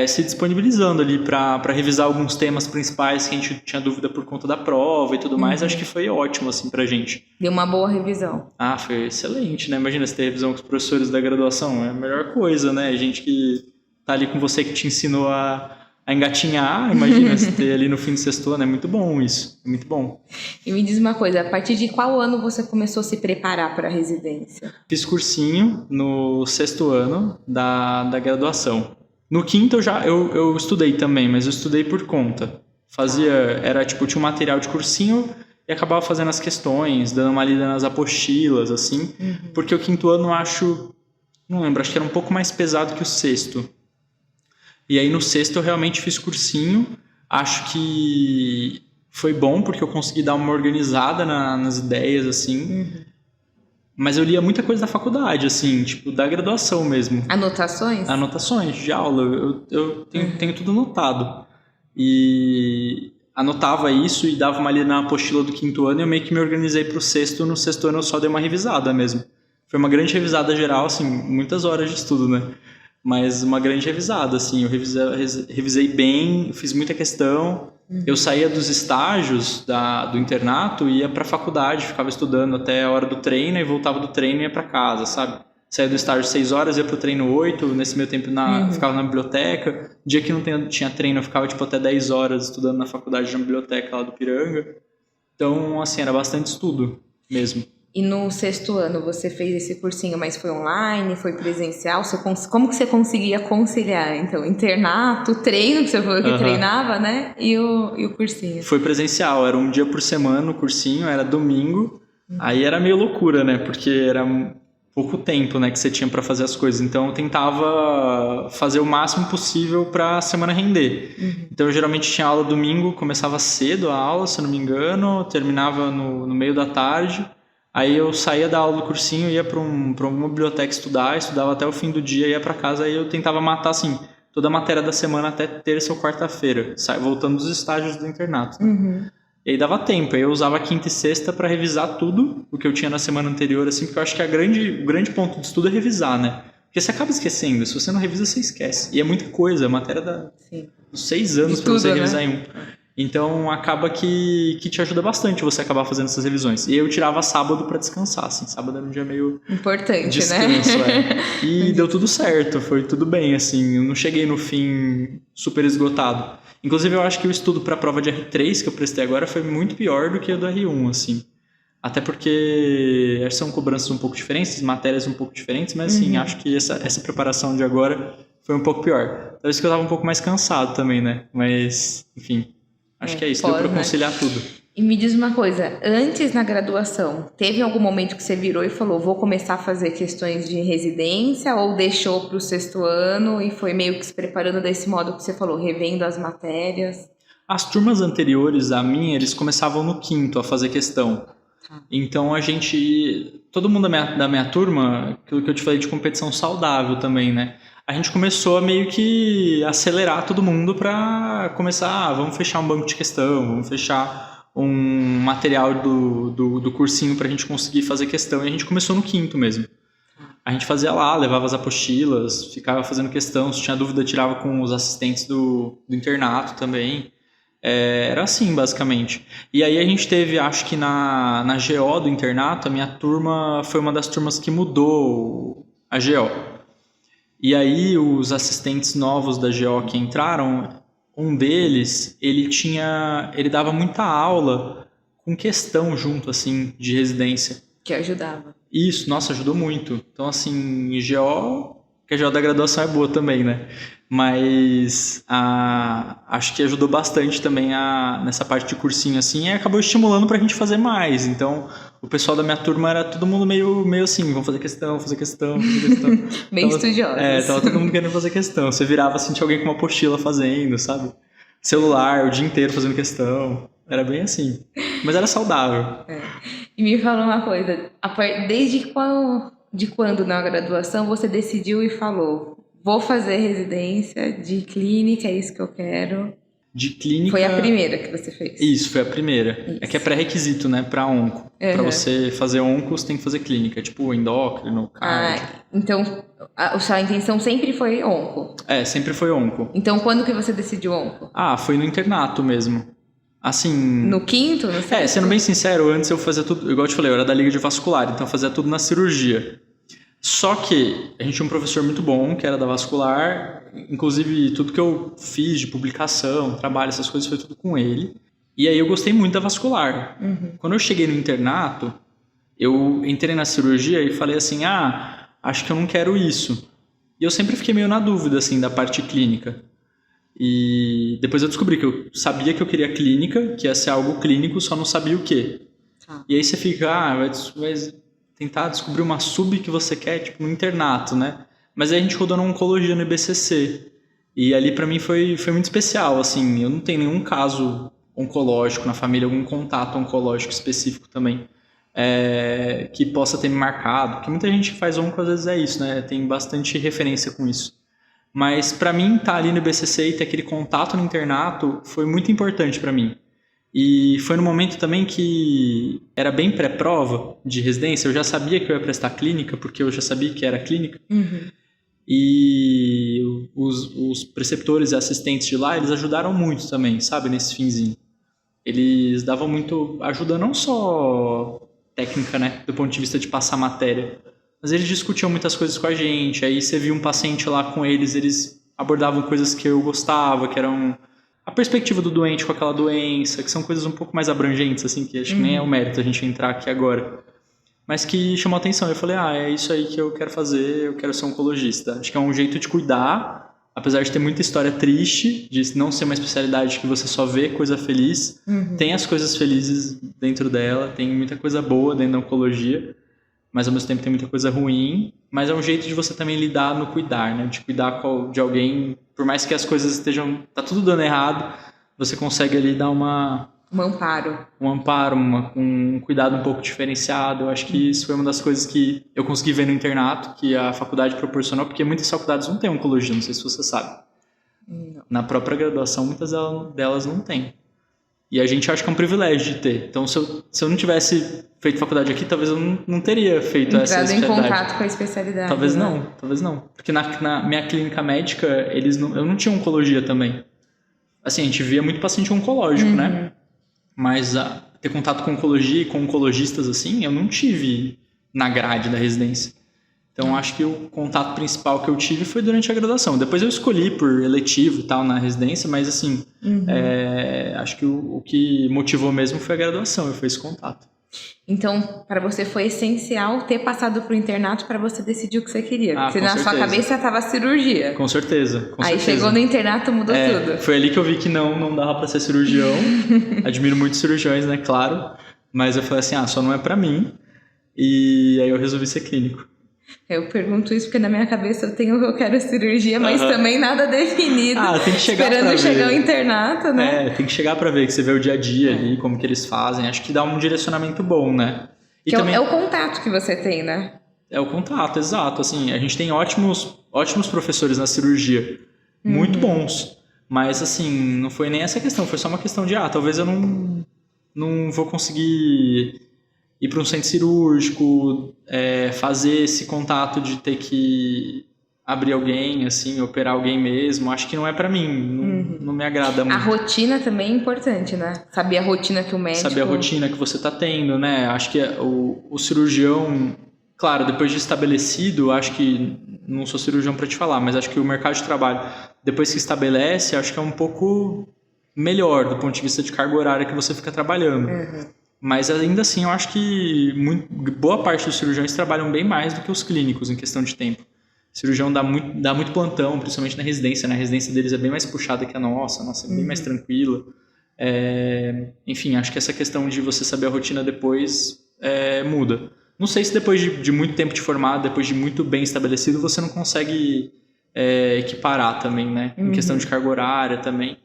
se disponibilizando ali para revisar alguns temas principais que a gente tinha dúvida por conta da prova e tudo mais. Acho que foi ótimo, assim, pra gente. Deu uma boa revisão. Foi excelente, né? Imagina você ter revisão com os professores da graduação, é a melhor coisa, né? Gente que tá ali com você, que te ensinou a engatinhar, imagina você ter ali no fim do 6º ano, é muito bom isso, é muito bom. E me diz uma coisa, a partir de qual ano você começou a se preparar para a residência? Fiz cursinho no 6º ano da graduação. No 5º eu estudei também, mas eu estudei por conta. Tinha um material de cursinho e acabava fazendo as questões, dando uma lida nas apostilas, assim, porque o 5º ano acho que era um pouco mais pesado que o 6º. E aí no sexto eu realmente fiz cursinho. Acho que foi bom porque eu consegui dar uma organizada nas ideias, assim. Mas eu lia muita coisa da faculdade, assim, tipo, da graduação mesmo. Anotações? Anotações de aula. Eu tenho tudo anotado. E anotava isso e dava uma lida na apostila do quinto ano e eu meio que me organizei pro sexto. No sexto ano eu só dei uma revisada mesmo. Foi uma grande revisada geral, assim, muitas horas de estudo, né? Mas uma grande revisada, assim, eu revisei bem, fiz muita questão. Eu saía dos estágios do internato e ia pra faculdade, ficava estudando até a hora do treino e voltava do treino e ia pra casa, sabe? Saía do estágio 6 horas, ia pro treino 8, nesse meio tempo ficava na biblioteca. Dia que não tinha treino, eu ficava tipo até 10 horas estudando na faculdade, na biblioteca lá do Piranga. Então, assim, era bastante estudo mesmo. E no sexto ano você fez esse cursinho, mas foi online, foi presencial? Como que você conseguia conciliar, então, internato, treino, que você falou que treinava, né? E o cursinho? Foi presencial, era um dia por semana o cursinho, era domingo. Aí era meio loucura, né? Porque era pouco tempo, né, que você tinha para fazer as coisas. Então eu tentava fazer o máximo possível para a semana render. Então eu geralmente tinha aula domingo, começava cedo a aula, se eu não me engano, terminava no meio da tarde. Aí eu saía da aula do cursinho, ia para uma biblioteca estudava até o fim do dia, ia para casa, aí eu tentava matar, assim, toda a matéria da semana até terça ou quarta-feira, voltando dos estágios do internato. E aí dava tempo, aí eu usava quinta e sexta para revisar tudo o que eu tinha na semana anterior, assim, porque eu acho que o grande ponto de estudo é revisar, né? Porque você acaba esquecendo, se você não revisa, você esquece. E é muita coisa, a matéria dos 6 anos para você revisar, né? Em um. Então acaba que te ajuda bastante você acabar fazendo essas revisões. E eu tirava sábado para descansar, assim. Sábado era um dia meio importante, descanso, né? E deu tudo certo, foi tudo bem, assim. Eu não cheguei no fim super esgotado. Inclusive eu acho que o estudo para a prova de R3 que eu prestei agora foi muito pior do que o do R1, assim. Até porque são cobranças um pouco diferentes, matérias um pouco diferentes, mas assim, acho que essa preparação de agora foi um pouco pior. Talvez que eu tava um pouco mais cansado também, né? Mas, enfim... Acho que é isso, deu pra conciliar tudo. E me diz uma coisa, antes na graduação, teve algum momento que você virou e falou, vou começar a fazer questões de residência, ou deixou pro sexto ano e foi meio que se preparando desse modo que você falou, revendo as matérias? As turmas anteriores à minha, eles começavam no quinto a fazer questão. Então todo mundo da minha turma, aquilo que eu te falei de competição saudável também, né? A gente começou a meio que acelerar todo mundo para começar, vamos fechar um banco de questão, vamos fechar um material do cursinho para a gente conseguir fazer questão. E a gente começou no quinto mesmo. A gente fazia lá, levava as apostilas, ficava fazendo questão, se tinha dúvida tirava com os assistentes do internato também. Era assim, basicamente. E aí a gente teve, acho que na GO do internato, a minha turma foi uma das turmas que mudou a GO. E aí os assistentes novos da GO que entraram, um deles, ele dava muita aula com questão junto, assim, de residência. Que ajudava. Isso, nossa, ajudou muito. Então, assim, GO, que a GO da graduação é boa também, né? Mas acho que ajudou bastante também nessa parte de cursinho, assim, e acabou estimulando pra gente fazer mais. Então, o pessoal da minha turma era todo mundo meio assim, vamos fazer questão. Bem estudiosos. Tava todo mundo querendo fazer questão. Você virava, assim, tinha alguém com uma apostila fazendo, sabe? Celular, o dia inteiro fazendo questão. Era bem assim. Mas era saudável. E me fala uma coisa, desde quando na graduação você decidiu e falou, vou fazer residência de clínica, é isso que eu quero? De clínica... Foi a primeira que você fez? Isso, foi a primeira. Isso. É que é pré-requisito, né, pra onco. Pra você fazer onco, você tem que fazer clínica, tipo endócrino, cardio. Então a sua intenção sempre foi onco? Sempre foi onco. Então quando que você decidiu onco? Foi no internato mesmo. Assim... No quinto? No sexto? Sendo bem sincero, antes eu fazia tudo... Igual eu te falei, eu era da Liga de Vascular, então eu fazia tudo na cirurgia. Só que a gente tinha um professor muito bom, que era da vascular, inclusive tudo que eu fiz de publicação, trabalho, essas coisas, foi tudo com ele. E aí eu gostei muito da vascular. Quando eu cheguei no internato, eu entrei na cirurgia e falei assim, acho que eu não quero isso. E eu sempre fiquei meio na dúvida, assim, da parte clínica. E depois eu descobri que eu sabia que eu queria clínica, que ia ser algo clínico, só não sabia o quê. E aí você fica, vai tentar descobrir uma sub que você quer, tipo, no internato, né? Mas aí a gente rodou na oncologia no IBCC. E ali para mim foi muito especial, assim, eu não tenho nenhum caso oncológico na família, algum contato oncológico específico também, que possa ter me marcado, porque muita gente que faz onco às vezes é isso, né? Tem bastante referência com isso. Mas para mim estar ali no IBCC e ter aquele contato no internato foi muito importante para mim. E foi no momento também que era bem pré-prova de residência, eu já sabia que eu ia prestar clínica, porque eu já sabia que era clínica. E os preceptores e assistentes de lá, eles ajudaram muito também, sabe, nesse finzinho. Eles davam muito ajuda, não só técnica, né, do ponto de vista de passar matéria, mas eles discutiam muitas coisas com a gente. Aí você via um paciente lá com eles abordavam coisas que eu gostava, que eram a perspectiva do doente com aquela doença, que são coisas um pouco mais abrangentes, assim, que acho que nem é o mérito a gente entrar aqui agora. Mas que chamou atenção. Eu falei, é isso aí que eu quero fazer, eu quero ser oncologista. Acho que é um jeito de cuidar, apesar de ter muita história triste, de não ser uma especialidade que você só vê coisa feliz. Tem as coisas felizes dentro dela, tem muita coisa boa dentro da oncologia, mas ao mesmo tempo tem muita coisa ruim. Mas é um jeito de você também lidar no cuidar, né? De cuidar de alguém, por mais que as coisas tá tudo dando errado, você consegue ali dar um amparo. Um cuidado um pouco diferenciado. Eu acho que isso foi uma das coisas que eu consegui ver no internato, que a faculdade proporcionou, porque muitas faculdades não têm oncologia, não sei se você sabe. Não. Na própria graduação, muitas delas não têm. E a gente acha que é um privilégio de ter. Então, se eu não tivesse feito faculdade aqui, talvez eu não teria feito essa especialidade. Entrado em contato com a especialidade. Talvez não. Porque na minha clínica médica, eu não tinha oncologia também. Assim, a gente via muito paciente oncológico, né? Mas ter contato com oncologia e com oncologistas, assim, eu não tive na grade da residência. Então, acho que o contato principal que eu tive foi durante a graduação. Depois eu escolhi por eletivo e tal na residência, mas, assim, acho que o que motivou mesmo foi a graduação, foi esse contato. Então, para você foi essencial ter passado para o internato para você decidir o que você queria. Porque na sua cabeça estava cirurgia. Com certeza. Aí chegou no internato, mudou tudo. Foi ali que eu vi que não dava para ser cirurgião. Admiro muito cirurgiões, né? Claro. Mas eu falei assim, só não é para mim. E aí eu resolvi ser clínico. Eu pergunto isso porque na minha cabeça eu quero cirurgia, mas também nada definido. Tem que chegar pra ver. Esperando chegar ao internato, né? Tem que chegar pra ver, que você vê o dia a dia ali, como que eles fazem. Acho que dá um direcionamento bom, né? E também... é o contato que você tem, né? É o contato, exato. Assim, a gente tem ótimos professores na cirurgia. Muito bons. Mas, assim, não foi nem essa questão. Foi só uma questão de, talvez eu não vou conseguir ir para um centro cirúrgico, fazer esse contato de ter que abrir alguém, assim, operar alguém mesmo. Acho que não é para mim, não me agrada muito. A rotina também é importante, né? Saber a rotina que o médico... Saber a rotina que você tá tendo, né? Acho que o cirurgião, claro, depois de estabelecido, acho que, não sou cirurgião para te falar, mas acho que o mercado de trabalho, depois que estabelece, acho que é um pouco melhor do ponto de vista de carga horária que você fica trabalhando. Mas ainda assim, eu acho que boa parte dos cirurgiões trabalham bem mais do que os clínicos em questão de tempo. O cirurgião dá muito plantão, principalmente na residência. A residência deles é bem mais puxada que a nossa é bem mais tranquila. Enfim, acho que essa questão de você saber a rotina depois muda. Não sei se depois de muito tempo de formado, depois de muito bem estabelecido, você não consegue equiparar também, né? Em questão de carga horária também.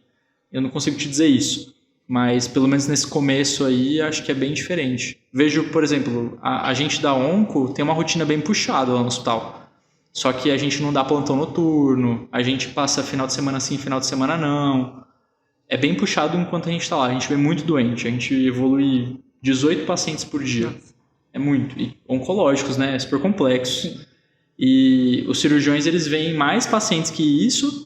Eu não consigo te dizer isso. Mas, pelo menos nesse começo aí, acho que é bem diferente. Vejo, por exemplo, a gente da Onco tem uma rotina bem puxada lá no hospital. Só que a gente não dá plantão noturno, a gente passa final de semana sim, final de semana não. É bem puxado enquanto a gente está lá. A gente vê muito doente, a gente evolui 18 pacientes por dia. É muito. E oncológicos, né? É super complexo. Sim. E os cirurgiões, eles veem mais pacientes que isso,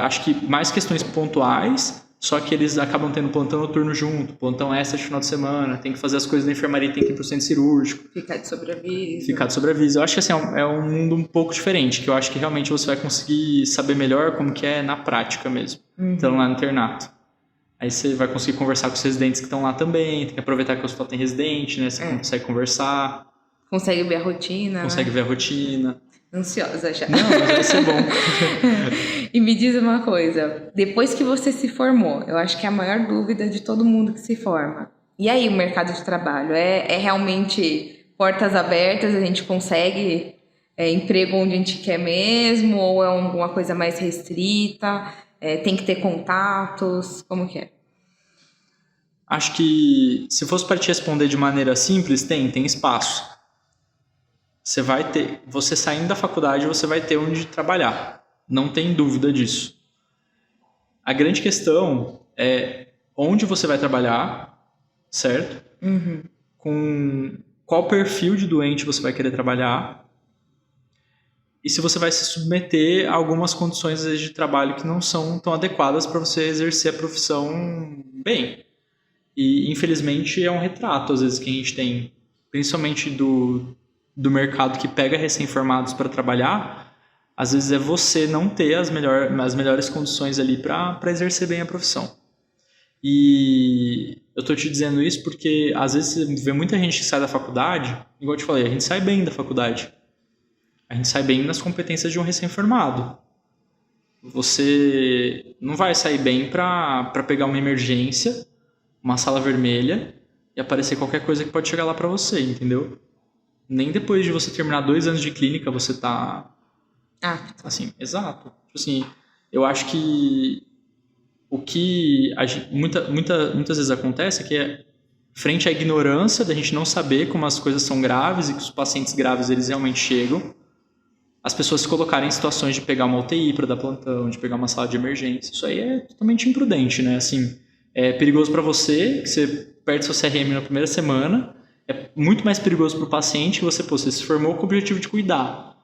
acho que mais questões pontuais. Só que eles acabam tendo plantão noturno junto, plantão extra de final de semana, tem que fazer as coisas da enfermaria, tem que ir pro centro cirúrgico. Ficar de sobreaviso. Eu acho que assim, é um mundo um pouco diferente, que eu acho que realmente você vai conseguir saber melhor como que é na prática mesmo. Então, lá no internato. Aí você vai conseguir conversar com os residentes que estão lá também, tem que aproveitar que o hospital tem residente, né? Você consegue conversar. Consegue ver a rotina. Ver a rotina. Ansiosa já. Não, mas vai ser bom. E me diz uma coisa, depois que você se formou, eu acho que é a maior dúvida de todo mundo que se forma. E aí, o mercado de trabalho? É realmente portas abertas, a gente consegue emprego onde a gente quer mesmo, ou é alguma coisa mais restrita? Tem que ter contatos? Como que é? Acho que, se fosse para te responder de maneira simples, tem espaço. Você saindo da faculdade, você vai ter onde trabalhar. Não tem dúvida disso. A grande questão é onde você vai trabalhar, certo? Uhum. Com qual perfil de doente você vai querer trabalhar e se você vai se submeter a algumas condições às vezes, de trabalho que não são tão adequadas para você exercer a profissão bem. E, infelizmente, é um retrato, às vezes, que a gente tem, principalmente do mercado que pega recém-formados para trabalhar, às vezes é você não ter as melhores condições ali para exercer bem a profissão. E eu estou te dizendo isso porque, às vezes, você vê muita gente que sai da faculdade, igual eu te falei, a gente sai bem da faculdade. A gente sai bem nas competências de um recém-formado. Você não vai sair bem para pegar uma emergência, uma sala vermelha e aparecer qualquer coisa que pode chegar lá para você, entendeu? Nem depois de você terminar 2 anos de clínica você tá... assim, exato. Tipo assim, eu acho que o que muitas vezes acontece é que frente à ignorância da gente não saber como as coisas são graves e que os pacientes graves eles realmente chegam, as pessoas se colocarem em situações de pegar uma UTI para dar plantão, de pegar uma sala de emergência. Isso aí é totalmente imprudente, né? Assim, é perigoso para você, que você perde seu CRM na primeira semana. É muito mais perigoso para o paciente que você se formou com o objetivo de cuidar.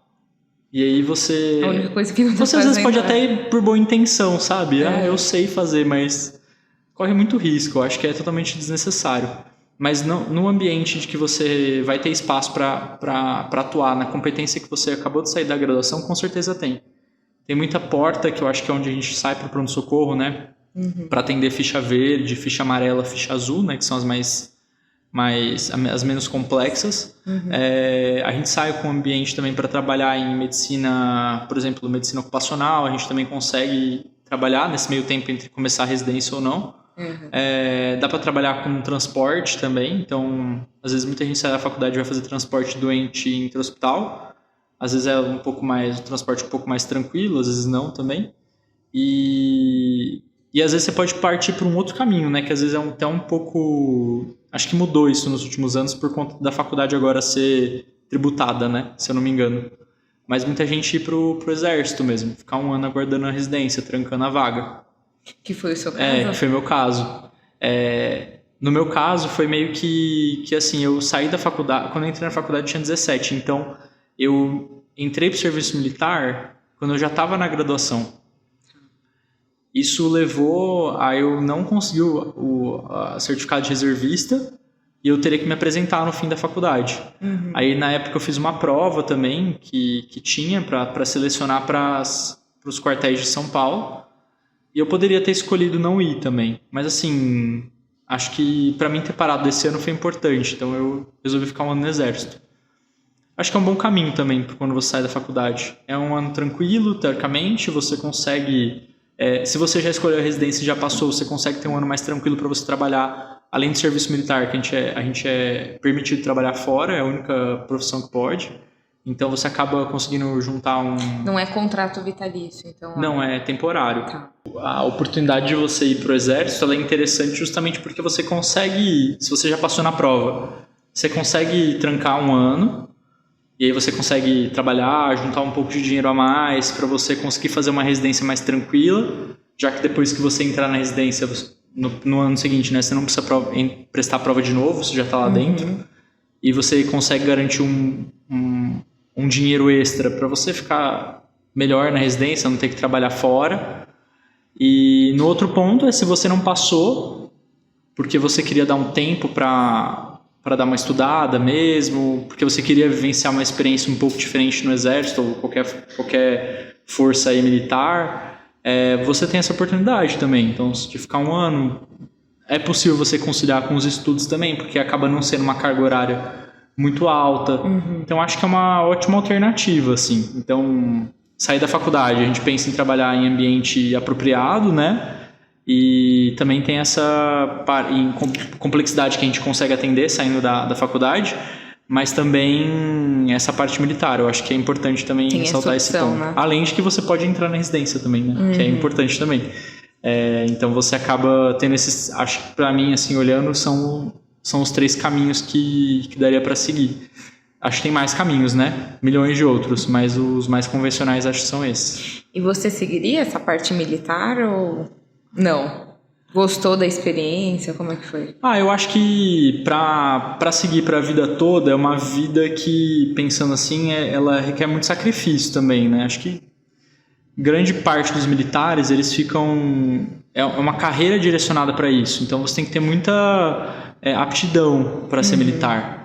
E aí você... A única coisa que não tá você às vezes pode fazendo, até ir por boa intenção, sabe? Eu sei fazer, mas corre muito risco. Eu acho que é totalmente desnecessário. Mas no ambiente de que você vai ter espaço para atuar na competência que você acabou de sair da graduação, com certeza tem. Tem muita porta, que eu acho que é onde a gente sai para o pronto-socorro, né? Uhum. Para atender ficha verde, ficha amarela, ficha azul, né? Que são as menos complexas. Uhum. A gente sai com o ambiente também para trabalhar em medicina, por exemplo, medicina ocupacional. A gente também consegue trabalhar nesse meio tempo entre começar a residência ou não. Uhum. Dá para trabalhar com transporte também. Então, às vezes muita gente sai da faculdade e vai fazer transporte doente intra-hospital. Às vezes é um transporte um pouco mais tranquilo, às vezes não também. E às vezes você pode partir por um outro caminho, né? Que às vezes é até um pouco... Acho que mudou isso nos últimos anos por conta da faculdade agora ser tributada, né? Se eu não me engano. Mas muita gente ir pro exército mesmo. Ficar 1 ano aguardando a residência, trancando a vaga. Que foi o seu caso? Que foi o meu caso. No meu caso, foi meio que assim, eu saí da faculdade... Quando eu entrei na faculdade, eu tinha 17. Então, eu entrei pro serviço militar quando eu já estava na graduação. Isso levou a eu não conseguir o certificado de reservista e eu teria que me apresentar no fim da faculdade. Uhum. Aí, na época, eu fiz uma prova também que tinha para selecionar para os quartéis de São Paulo. E eu poderia ter escolhido não ir também. Mas, assim, acho que para mim ter parado esse ano foi importante. Então, eu resolvi ficar 1 ano no exército. Acho que é um bom caminho também quando você sai da faculdade. É um ano tranquilo, teoricamente, você consegue... se você já escolheu a residência e já passou, você consegue ter um ano mais tranquilo para você trabalhar, além do serviço militar, que a gente é permitido trabalhar fora, é a única profissão que pode. Então você acaba conseguindo juntar Não é contrato vitalício, então... Não, é temporário. Tá. A oportunidade de você ir para o exército ela é interessante justamente porque você consegue, se você já passou na prova, você consegue trancar 1 ano, e aí você consegue trabalhar, juntar um pouco de dinheiro a mais para você conseguir fazer uma residência mais tranquila, já que depois que você entrar na residência no ano seguinte, né, você não precisa prestar prova de novo, você já está lá dentro, e você consegue garantir um dinheiro extra para você ficar melhor na residência, não ter que trabalhar fora. E no outro ponto é se você não passou, porque você queria dar um tempo para dar uma estudada mesmo, porque você queria vivenciar uma experiência um pouco diferente no exército ou qualquer força aí militar, você tem essa oportunidade também. Então, se ficar 1 ano, é possível você conciliar com os estudos também, porque acaba não sendo uma carga horária muito alta. Uhum. Então, acho que é uma ótima alternativa, assim. Então, sair da faculdade, a gente pensa em trabalhar em ambiente apropriado, né? E também tem essa complexidade que a gente consegue atender saindo da faculdade, mas também essa parte militar. Eu acho que é importante também ressaltar esse ponto. Né? Além de que você pode entrar na residência também, né? Que é importante também. Então você acaba tendo esses... Acho que pra mim, assim, olhando, são os 3 caminhos que daria para seguir. Acho que tem mais caminhos, né? Milhões de outros, mas os mais convencionais acho que são esses. E você seguiria essa parte militar ou não? Gostou da experiência? Como é que foi? Eu acho que para seguir para a vida toda é uma vida que, pensando assim, ela requer muito sacrifício também, né? Acho que grande parte dos militares, eles ficam... É uma carreira direcionada para isso. Então você tem que ter muita aptidão para ser militar.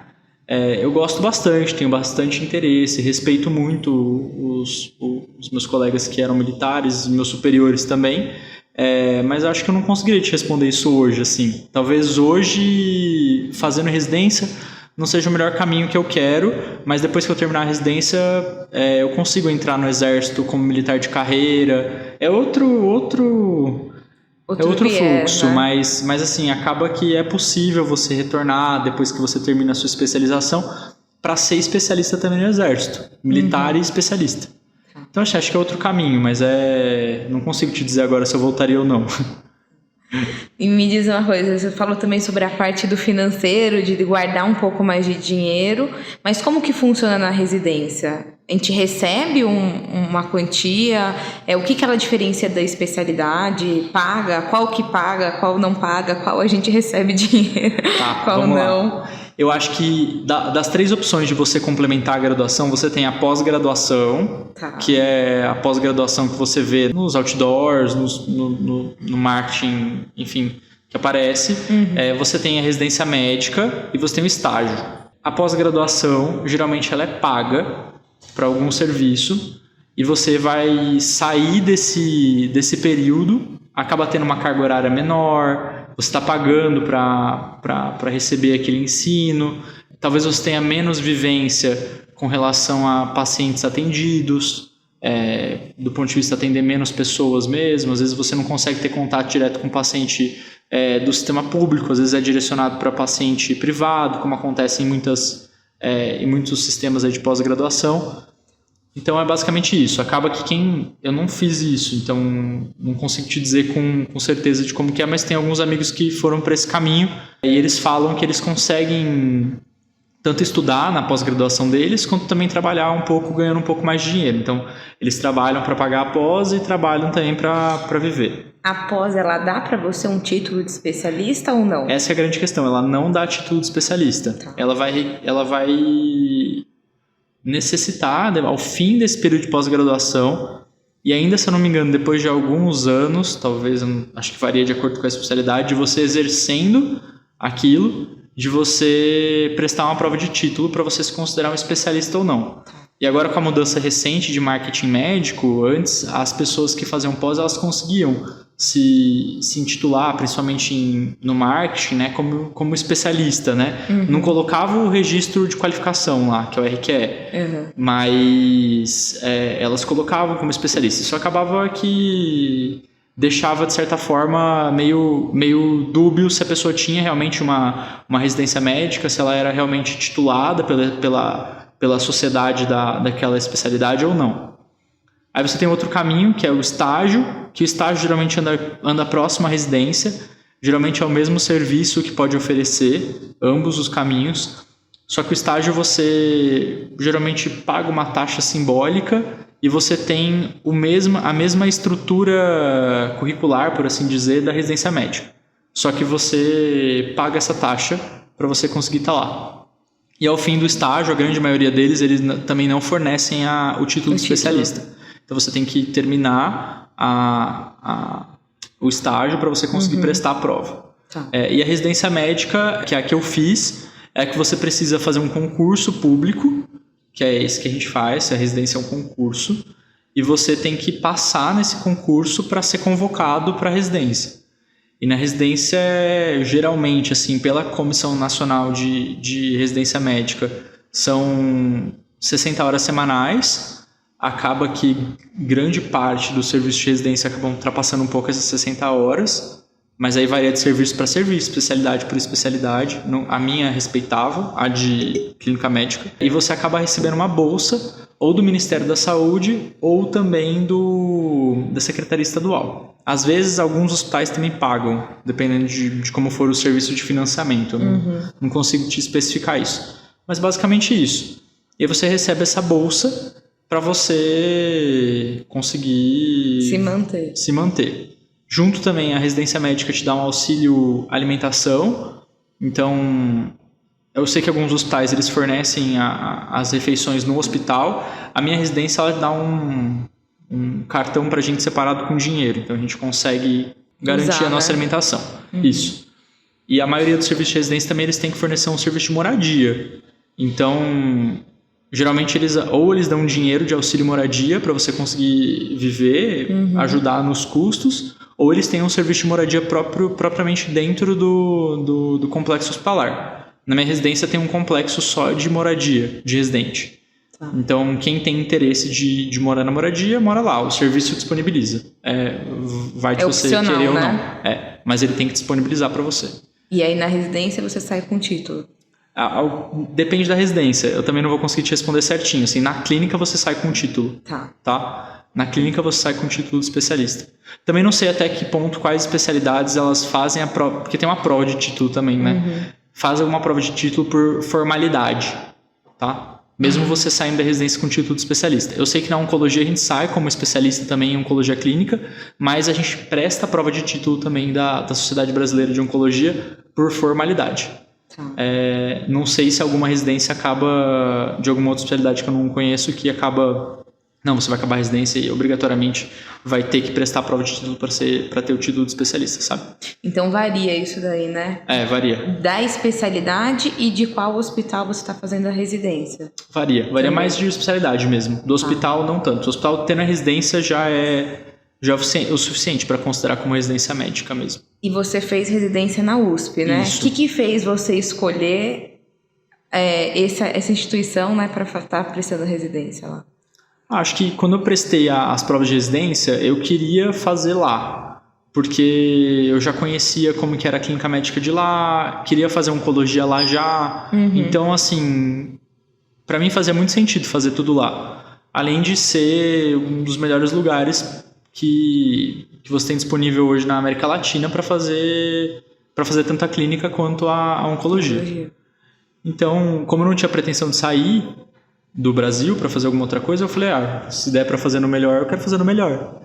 Eu gosto bastante, tenho bastante interesse, respeito muito os meus colegas que eram militares, meus superiores também, mas eu acho que eu não conseguiria te responder isso hoje, assim. Talvez hoje, fazendo residência, não seja o melhor caminho que eu quero, mas depois que eu terminar a residência, eu consigo entrar no exército como militar de carreira. É outro fluxo, né? mas assim, acaba que é possível você retornar depois que você termina a sua especialização para ser especialista também no exército, militar e especialista. Então acho que é outro caminho, mas não consigo te dizer agora se eu voltaria ou não. E me diz uma coisa, você falou também sobre a parte do financeiro, de guardar um pouco mais de dinheiro, mas como que funciona na residência? A gente recebe uma quantia? O que ela diferencia da especialidade? Paga? Qual que paga? Qual não paga? Qual a gente recebe dinheiro? Qual não? Lá. Eu acho que das 3 opções de você complementar a graduação, você tem a pós-graduação, que é a pós-graduação que você vê nos outdoors, no marketing, enfim, que aparece. Você tem a residência médica e você tem o estágio. A pós-graduação, geralmente ela é paga para algum serviço e você vai sair desse período, acaba tendo uma carga horária menor, você está pagando para receber aquele ensino, talvez você tenha menos vivência com relação a pacientes atendidos, do ponto de vista de atender menos pessoas mesmo, às vezes você não consegue ter contato direto com o paciente do sistema público, às vezes é direcionado para paciente privado, como acontece em muitos sistemas de pós-graduação. Então é basicamente isso. Acaba que eu não fiz isso, então não consigo te dizer com certeza de como que é, mas tem alguns amigos que foram para esse caminho e eles falam que eles conseguem tanto estudar na pós-graduação deles, quanto também trabalhar um pouco, ganhando um pouco mais de dinheiro. Então eles trabalham para pagar a pós e trabalham também para viver. A pós, ela dá para você um título de especialista ou não? Essa é a grande questão, ela não dá título de especialista. Tá. Ela vai necessitar, ao fim desse período de pós-graduação, e ainda, se eu não me engano, depois de alguns anos, talvez, acho que varia de acordo com a especialidade, de você exercendo aquilo, de você prestar uma prova de título para você se considerar um especialista ou não. E agora, com a mudança recente de marketing médico, antes as pessoas que faziam pós, elas conseguiam se intitular, principalmente no marketing, né, como especialista, né? Não colocava o registro de qualificação lá, que é o RQE, mas elas colocavam como especialista. Isso acabava que deixava, de certa forma, meio dúbio se a pessoa tinha realmente uma residência médica, se ela era realmente titulada pela sociedade daquela especialidade ou não. Aí você tem outro caminho, que é o estágio, que o estágio geralmente anda próximo à residência, geralmente é o mesmo serviço que pode oferecer, ambos os caminhos, só que o estágio você geralmente paga uma taxa simbólica e você tem a mesma estrutura curricular, por assim dizer, da residência médica. Só que você paga essa taxa para você conseguir estar lá. E ao fim do estágio, a grande maioria deles, eles também não fornecem o título de especialista. Então você tem que terminar o estágio para você conseguir prestar a prova. Tá. E a residência médica, que é a que eu fiz, é que você precisa fazer um concurso público, que é esse que a gente faz, a residência é um concurso, e você tem que passar nesse concurso para ser convocado para a residência. E na residência, geralmente, assim, pela Comissão Nacional de Residência Médica, são 60 horas semanais. Acaba que grande parte do serviço de residência acaba ultrapassando um pouco essas 60 horas. Mas aí varia de serviço para serviço, especialidade por especialidade. A minha respeitava, a de clínica médica. E você acaba recebendo uma bolsa ou do Ministério da Saúde ou também da Secretaria Estadual. Às vezes, alguns hospitais também pagam, dependendo de como for o serviço de financiamento. Eu não consigo te especificar isso. Mas basicamente isso. E aí você recebe essa bolsa para você conseguir se manter. Junto também a residência médica te dá um auxílio alimentação. Então, eu sei que alguns hospitais eles fornecem as refeições no hospital. A minha residência ela dá um cartão para a gente separado com dinheiro. Então, a gente consegue garantir a nossa alimentação. Isso. E a maioria dos serviços de residência também eles têm que fornecer um serviço de moradia. Então, geralmente eles dão dinheiro de auxílio moradia para você conseguir viver, ajudar nos custos, ou eles têm um serviço de moradia propriamente dentro do complexo hospitalar. Na minha residência tem um complexo só de moradia, de residente. Tá. Então, quem tem interesse de morar na moradia, mora lá. O serviço disponibiliza. Vai de você opcional, querer ou né? não. Mas ele tem que disponibilizar para você. E aí na residência você sai com título? Depende da residência. Eu também não vou conseguir te responder certinho. Assim, na clínica você sai com título. Tá? Na clínica você sai com título de especialista. Também não sei até que ponto, quais especialidades elas fazem a prova. Porque tem uma prova de título também, né? Faz alguma prova de título por formalidade. Tá? Mesmo você saindo da residência com título de especialista. Eu sei que na oncologia a gente sai como especialista também em oncologia clínica, mas a gente presta a prova de título também da Sociedade Brasileira de Oncologia por formalidade. Não sei se alguma residência acaba, de alguma outra especialidade que eu não conheço, que acaba... Não, você vai acabar a residência e obrigatoriamente vai ter que prestar a prova de título para ter o título de especialista, sabe? Então varia isso daí, né? Varia. Da especialidade e de qual hospital você está fazendo a residência? Varia mais de especialidade mesmo. Do hospital não tanto. O hospital tendo a residência já é o suficiente para considerar como residência médica mesmo. E você fez residência na USP, né? Isso. O que fez você escolher essa instituição, né, para estar prestando residência lá? Acho que quando eu prestei as provas de residência, eu queria fazer lá, porque eu já conhecia como que era a clínica médica de lá, queria fazer oncologia lá já. Então, assim, para mim fazia muito sentido fazer tudo lá. Além de ser um dos melhores lugares que você tem disponível hoje na América Latina para fazer tanto a clínica quanto a oncologia. Então, como eu não tinha pretensão de sair do Brasil para fazer alguma outra coisa, eu falei, se der para fazer no melhor, eu quero fazer no melhor.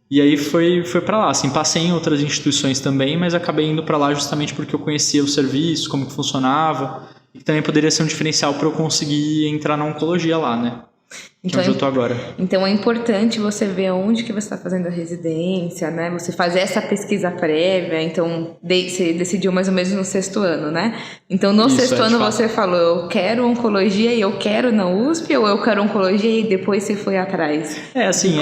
E aí foi para lá, assim, passei em outras instituições também, mas acabei indo para lá justamente porque eu conhecia o serviço, como que funcionava, e que também poderia ser um diferencial para eu conseguir entrar na oncologia lá, né? Que é onde eu tô agora. Então é importante você ver onde que você está fazendo a residência, né? Você fazer essa pesquisa prévia. Então você decidiu mais ou menos no 6º ano, né? Então no 6º ano você falou, eu quero oncologia e eu quero na USP, ou eu quero oncologia e depois você foi atrás? Assim,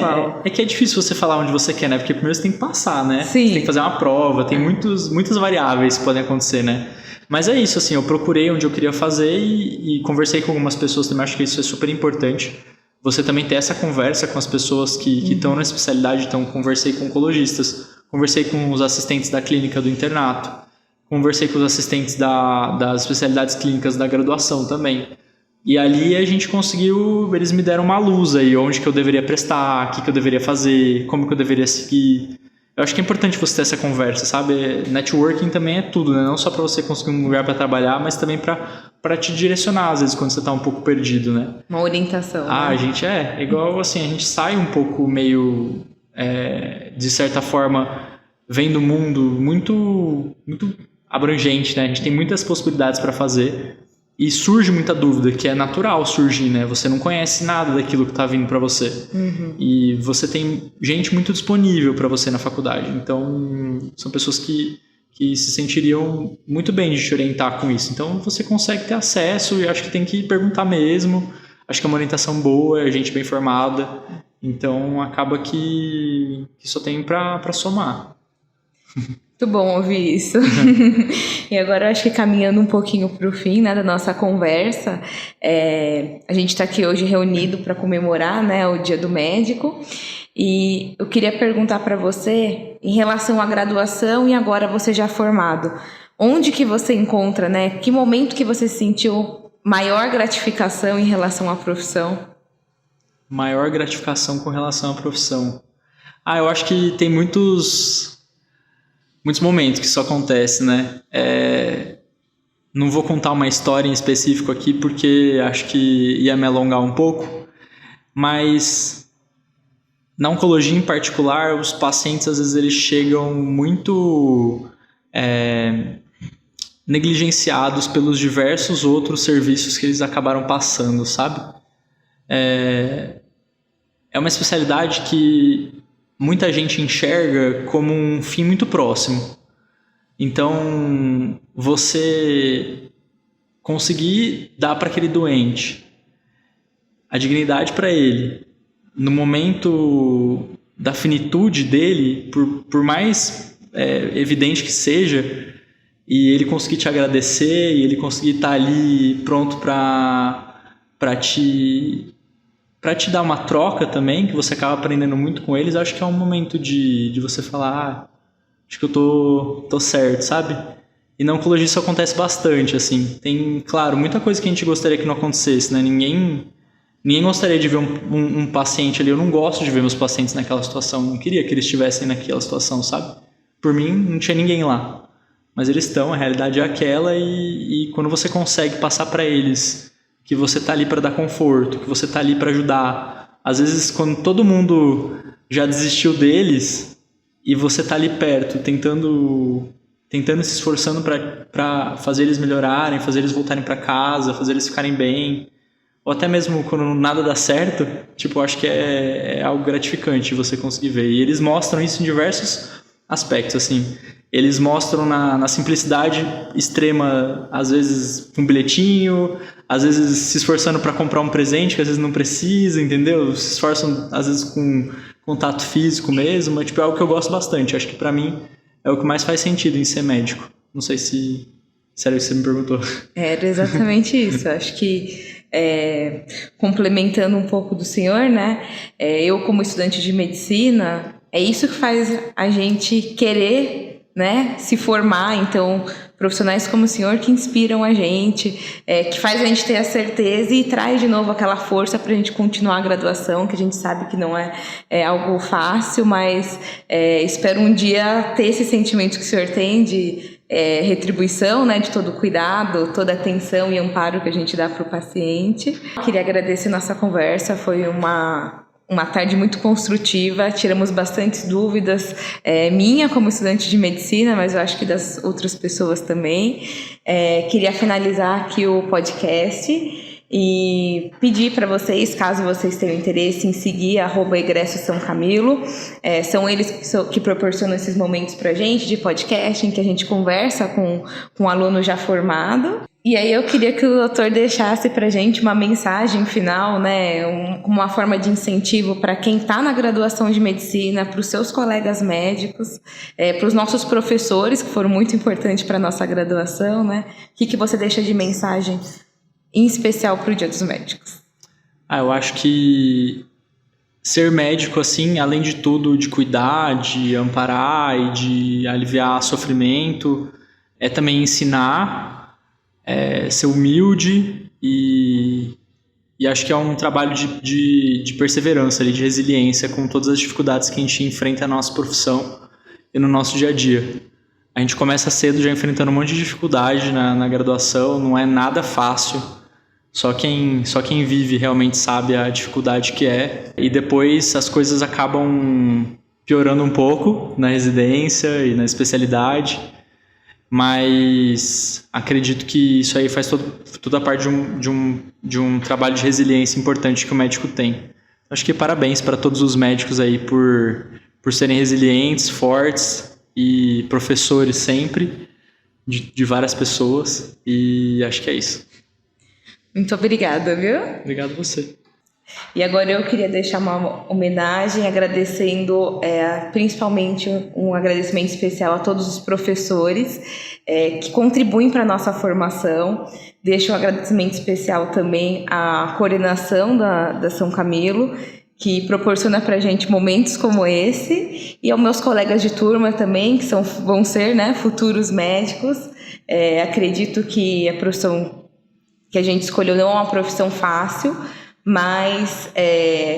é que é difícil você falar onde você quer, né? Porque primeiro você tem que passar, né? Sim. Você tem que fazer uma prova, tem muitas variáveis que podem acontecer, né? Mas é isso, assim, eu procurei onde eu queria fazer e conversei com algumas pessoas também, acho que isso é super importante. Você também ter essa conversa com as pessoas que estão na especialidade, então conversei com oncologistas, conversei com os assistentes da clínica do internato, conversei com os assistentes das especialidades clínicas da graduação também. E ali a gente conseguiu, eles me deram uma luz aí, onde que eu deveria prestar, o que eu deveria fazer, como que eu deveria seguir. Eu acho que é importante você ter essa conversa, sabe? Networking também é tudo, né? Não só para você conseguir um lugar para trabalhar, mas também para te direcionar, às vezes, quando você tá um pouco perdido, né? Uma orientação. Né? A gente igual assim, a gente sai um pouco meio, de certa forma, vendo o mundo muito, muito abrangente, né? A gente tem muitas possibilidades para fazer e surge muita dúvida, que é natural surgir, né? Você não conhece nada daquilo que está vindo para você. E você tem gente muito disponível para você na faculdade. Então, são pessoas que se sentiriam muito bem de te orientar com isso. Então, você consegue ter acesso e acho que tem que perguntar mesmo. Acho que é uma orientação boa, é gente bem formada. Então, acaba que só tem para somar. Muito bom ouvir isso. E agora eu acho que caminhando um pouquinho para o fim, né, da nossa conversa, a gente está aqui hoje reunido para comemorar, né, o Dia do Médico. E eu queria perguntar para você, em relação à graduação e agora você já formado, onde que você encontra, né, que momento que você sentiu maior gratificação em relação à profissão? Maior gratificação com relação à profissão. Eu acho que tem muitos momentos que isso acontece, né? Não vou contar uma história em específico aqui, porque acho que ia me alongar um pouco, mas na oncologia em particular, os pacientes, às vezes, eles chegam muito negligenciados pelos diversos outros serviços que eles acabaram passando, sabe? É uma especialidade que muita gente enxerga como um fim muito próximo. Então, você conseguir dar para aquele doente a dignidade para ele, no momento da finitude dele, por mais evidente que seja, e ele conseguir te agradecer, e ele conseguir estar ali pronto para te dar uma troca também, que você acaba aprendendo muito com eles, acho que é um momento de você falar, acho que eu tô certo, sabe? E na oncologia isso acontece bastante, assim. Tem, claro, muita coisa que a gente gostaria que não acontecesse, né? Ninguém gostaria de ver um paciente ali. Eu não gosto de ver meus pacientes naquela situação. Não queria que eles estivessem naquela situação, sabe? Por mim, não tinha ninguém lá. Mas eles estão, a realidade é aquela, e quando você consegue passar para eles que você tá ali para dar conforto, que você tá ali para ajudar. Às vezes, quando todo mundo já desistiu deles e você tá ali perto, tentando se esforçando para fazer eles melhorarem, fazer eles voltarem para casa, fazer eles ficarem bem, ou até mesmo quando nada dá certo, tipo, eu acho que é algo gratificante você conseguir ver. E eles mostram isso em diversos aspectos, assim. Eles mostram na simplicidade extrema, às vezes um bilhetinho, às vezes se esforçando para comprar um presente que às vezes não precisa, entendeu? Se esforçam às vezes com contato físico mesmo, mas tipo, é algo que eu gosto bastante. Acho que para mim é o que mais faz sentido em ser médico. Não sei se era isso que você me perguntou. Era exatamente isso. Acho que complementando um pouco do senhor, né? Eu como estudante de medicina, é isso que faz a gente querer, né, se formar. Então, profissionais como o senhor que inspiram a gente, que faz a gente ter a certeza e traz de novo aquela força para a gente continuar a graduação, que a gente sabe que não é algo fácil, mas espero um dia ter esse sentimento que o senhor tem de retribuição, né, de todo o cuidado, toda a atenção e amparo que a gente dá para o paciente. Queria agradecer nossa conversa, foi uma tarde muito construtiva, tiramos bastantes dúvidas, minha como estudante de medicina, mas eu acho que das outras pessoas também. Queria finalizar aqui o podcast e pedir para vocês, caso vocês tenham interesse em seguir @egresso São Camilo, são eles que proporcionam esses momentos para a gente de podcast, em que a gente conversa com um aluno já formado. E aí eu queria que o doutor deixasse para a gente uma mensagem final, né, uma forma de incentivo para quem está na graduação de medicina, para os seus colegas médicos, para os nossos professores, que foram muito importantes para a nossa graduação, né? O que você deixa de mensagem, em especial para o Dia dos Médicos? Eu acho que ser médico, assim, além de tudo, de cuidar, de amparar e de aliviar sofrimento, é também ensinar, ser humilde e acho que é um trabalho de perseverança, de resiliência com todas as dificuldades que a gente enfrenta na nossa profissão e no nosso dia a dia. A gente começa cedo já enfrentando um monte de dificuldade na graduação, não é nada fácil. Só quem vive realmente sabe a dificuldade que é. E depois as coisas acabam piorando um pouco na residência e na especialidade. Mas acredito que isso aí faz toda a parte de um trabalho de resiliência importante que o médico tem. Acho que parabéns para todos os médicos aí por serem resilientes, fortes e professores sempre de várias pessoas. E acho que é isso. Muito obrigada, viu? Obrigado a você. E agora eu queria deixar uma homenagem agradecendo, principalmente um agradecimento especial a todos os professores que contribuem para a nossa formação. Deixo um agradecimento especial também à coordenação da São Camilo, que proporciona para a gente momentos como esse, e aos meus colegas de turma também, que vão ser, né, futuros médicos. Acredito que a profissão que a gente escolheu não é uma profissão fácil, mas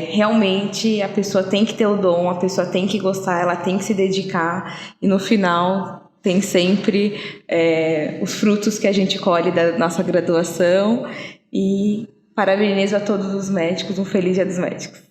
realmente a pessoa tem que ter o dom, a pessoa tem que gostar, ela tem que se dedicar, e no final tem sempre os frutos que a gente colhe da nossa graduação. E parabenizo a todos os médicos, um feliz Dia dos Médicos.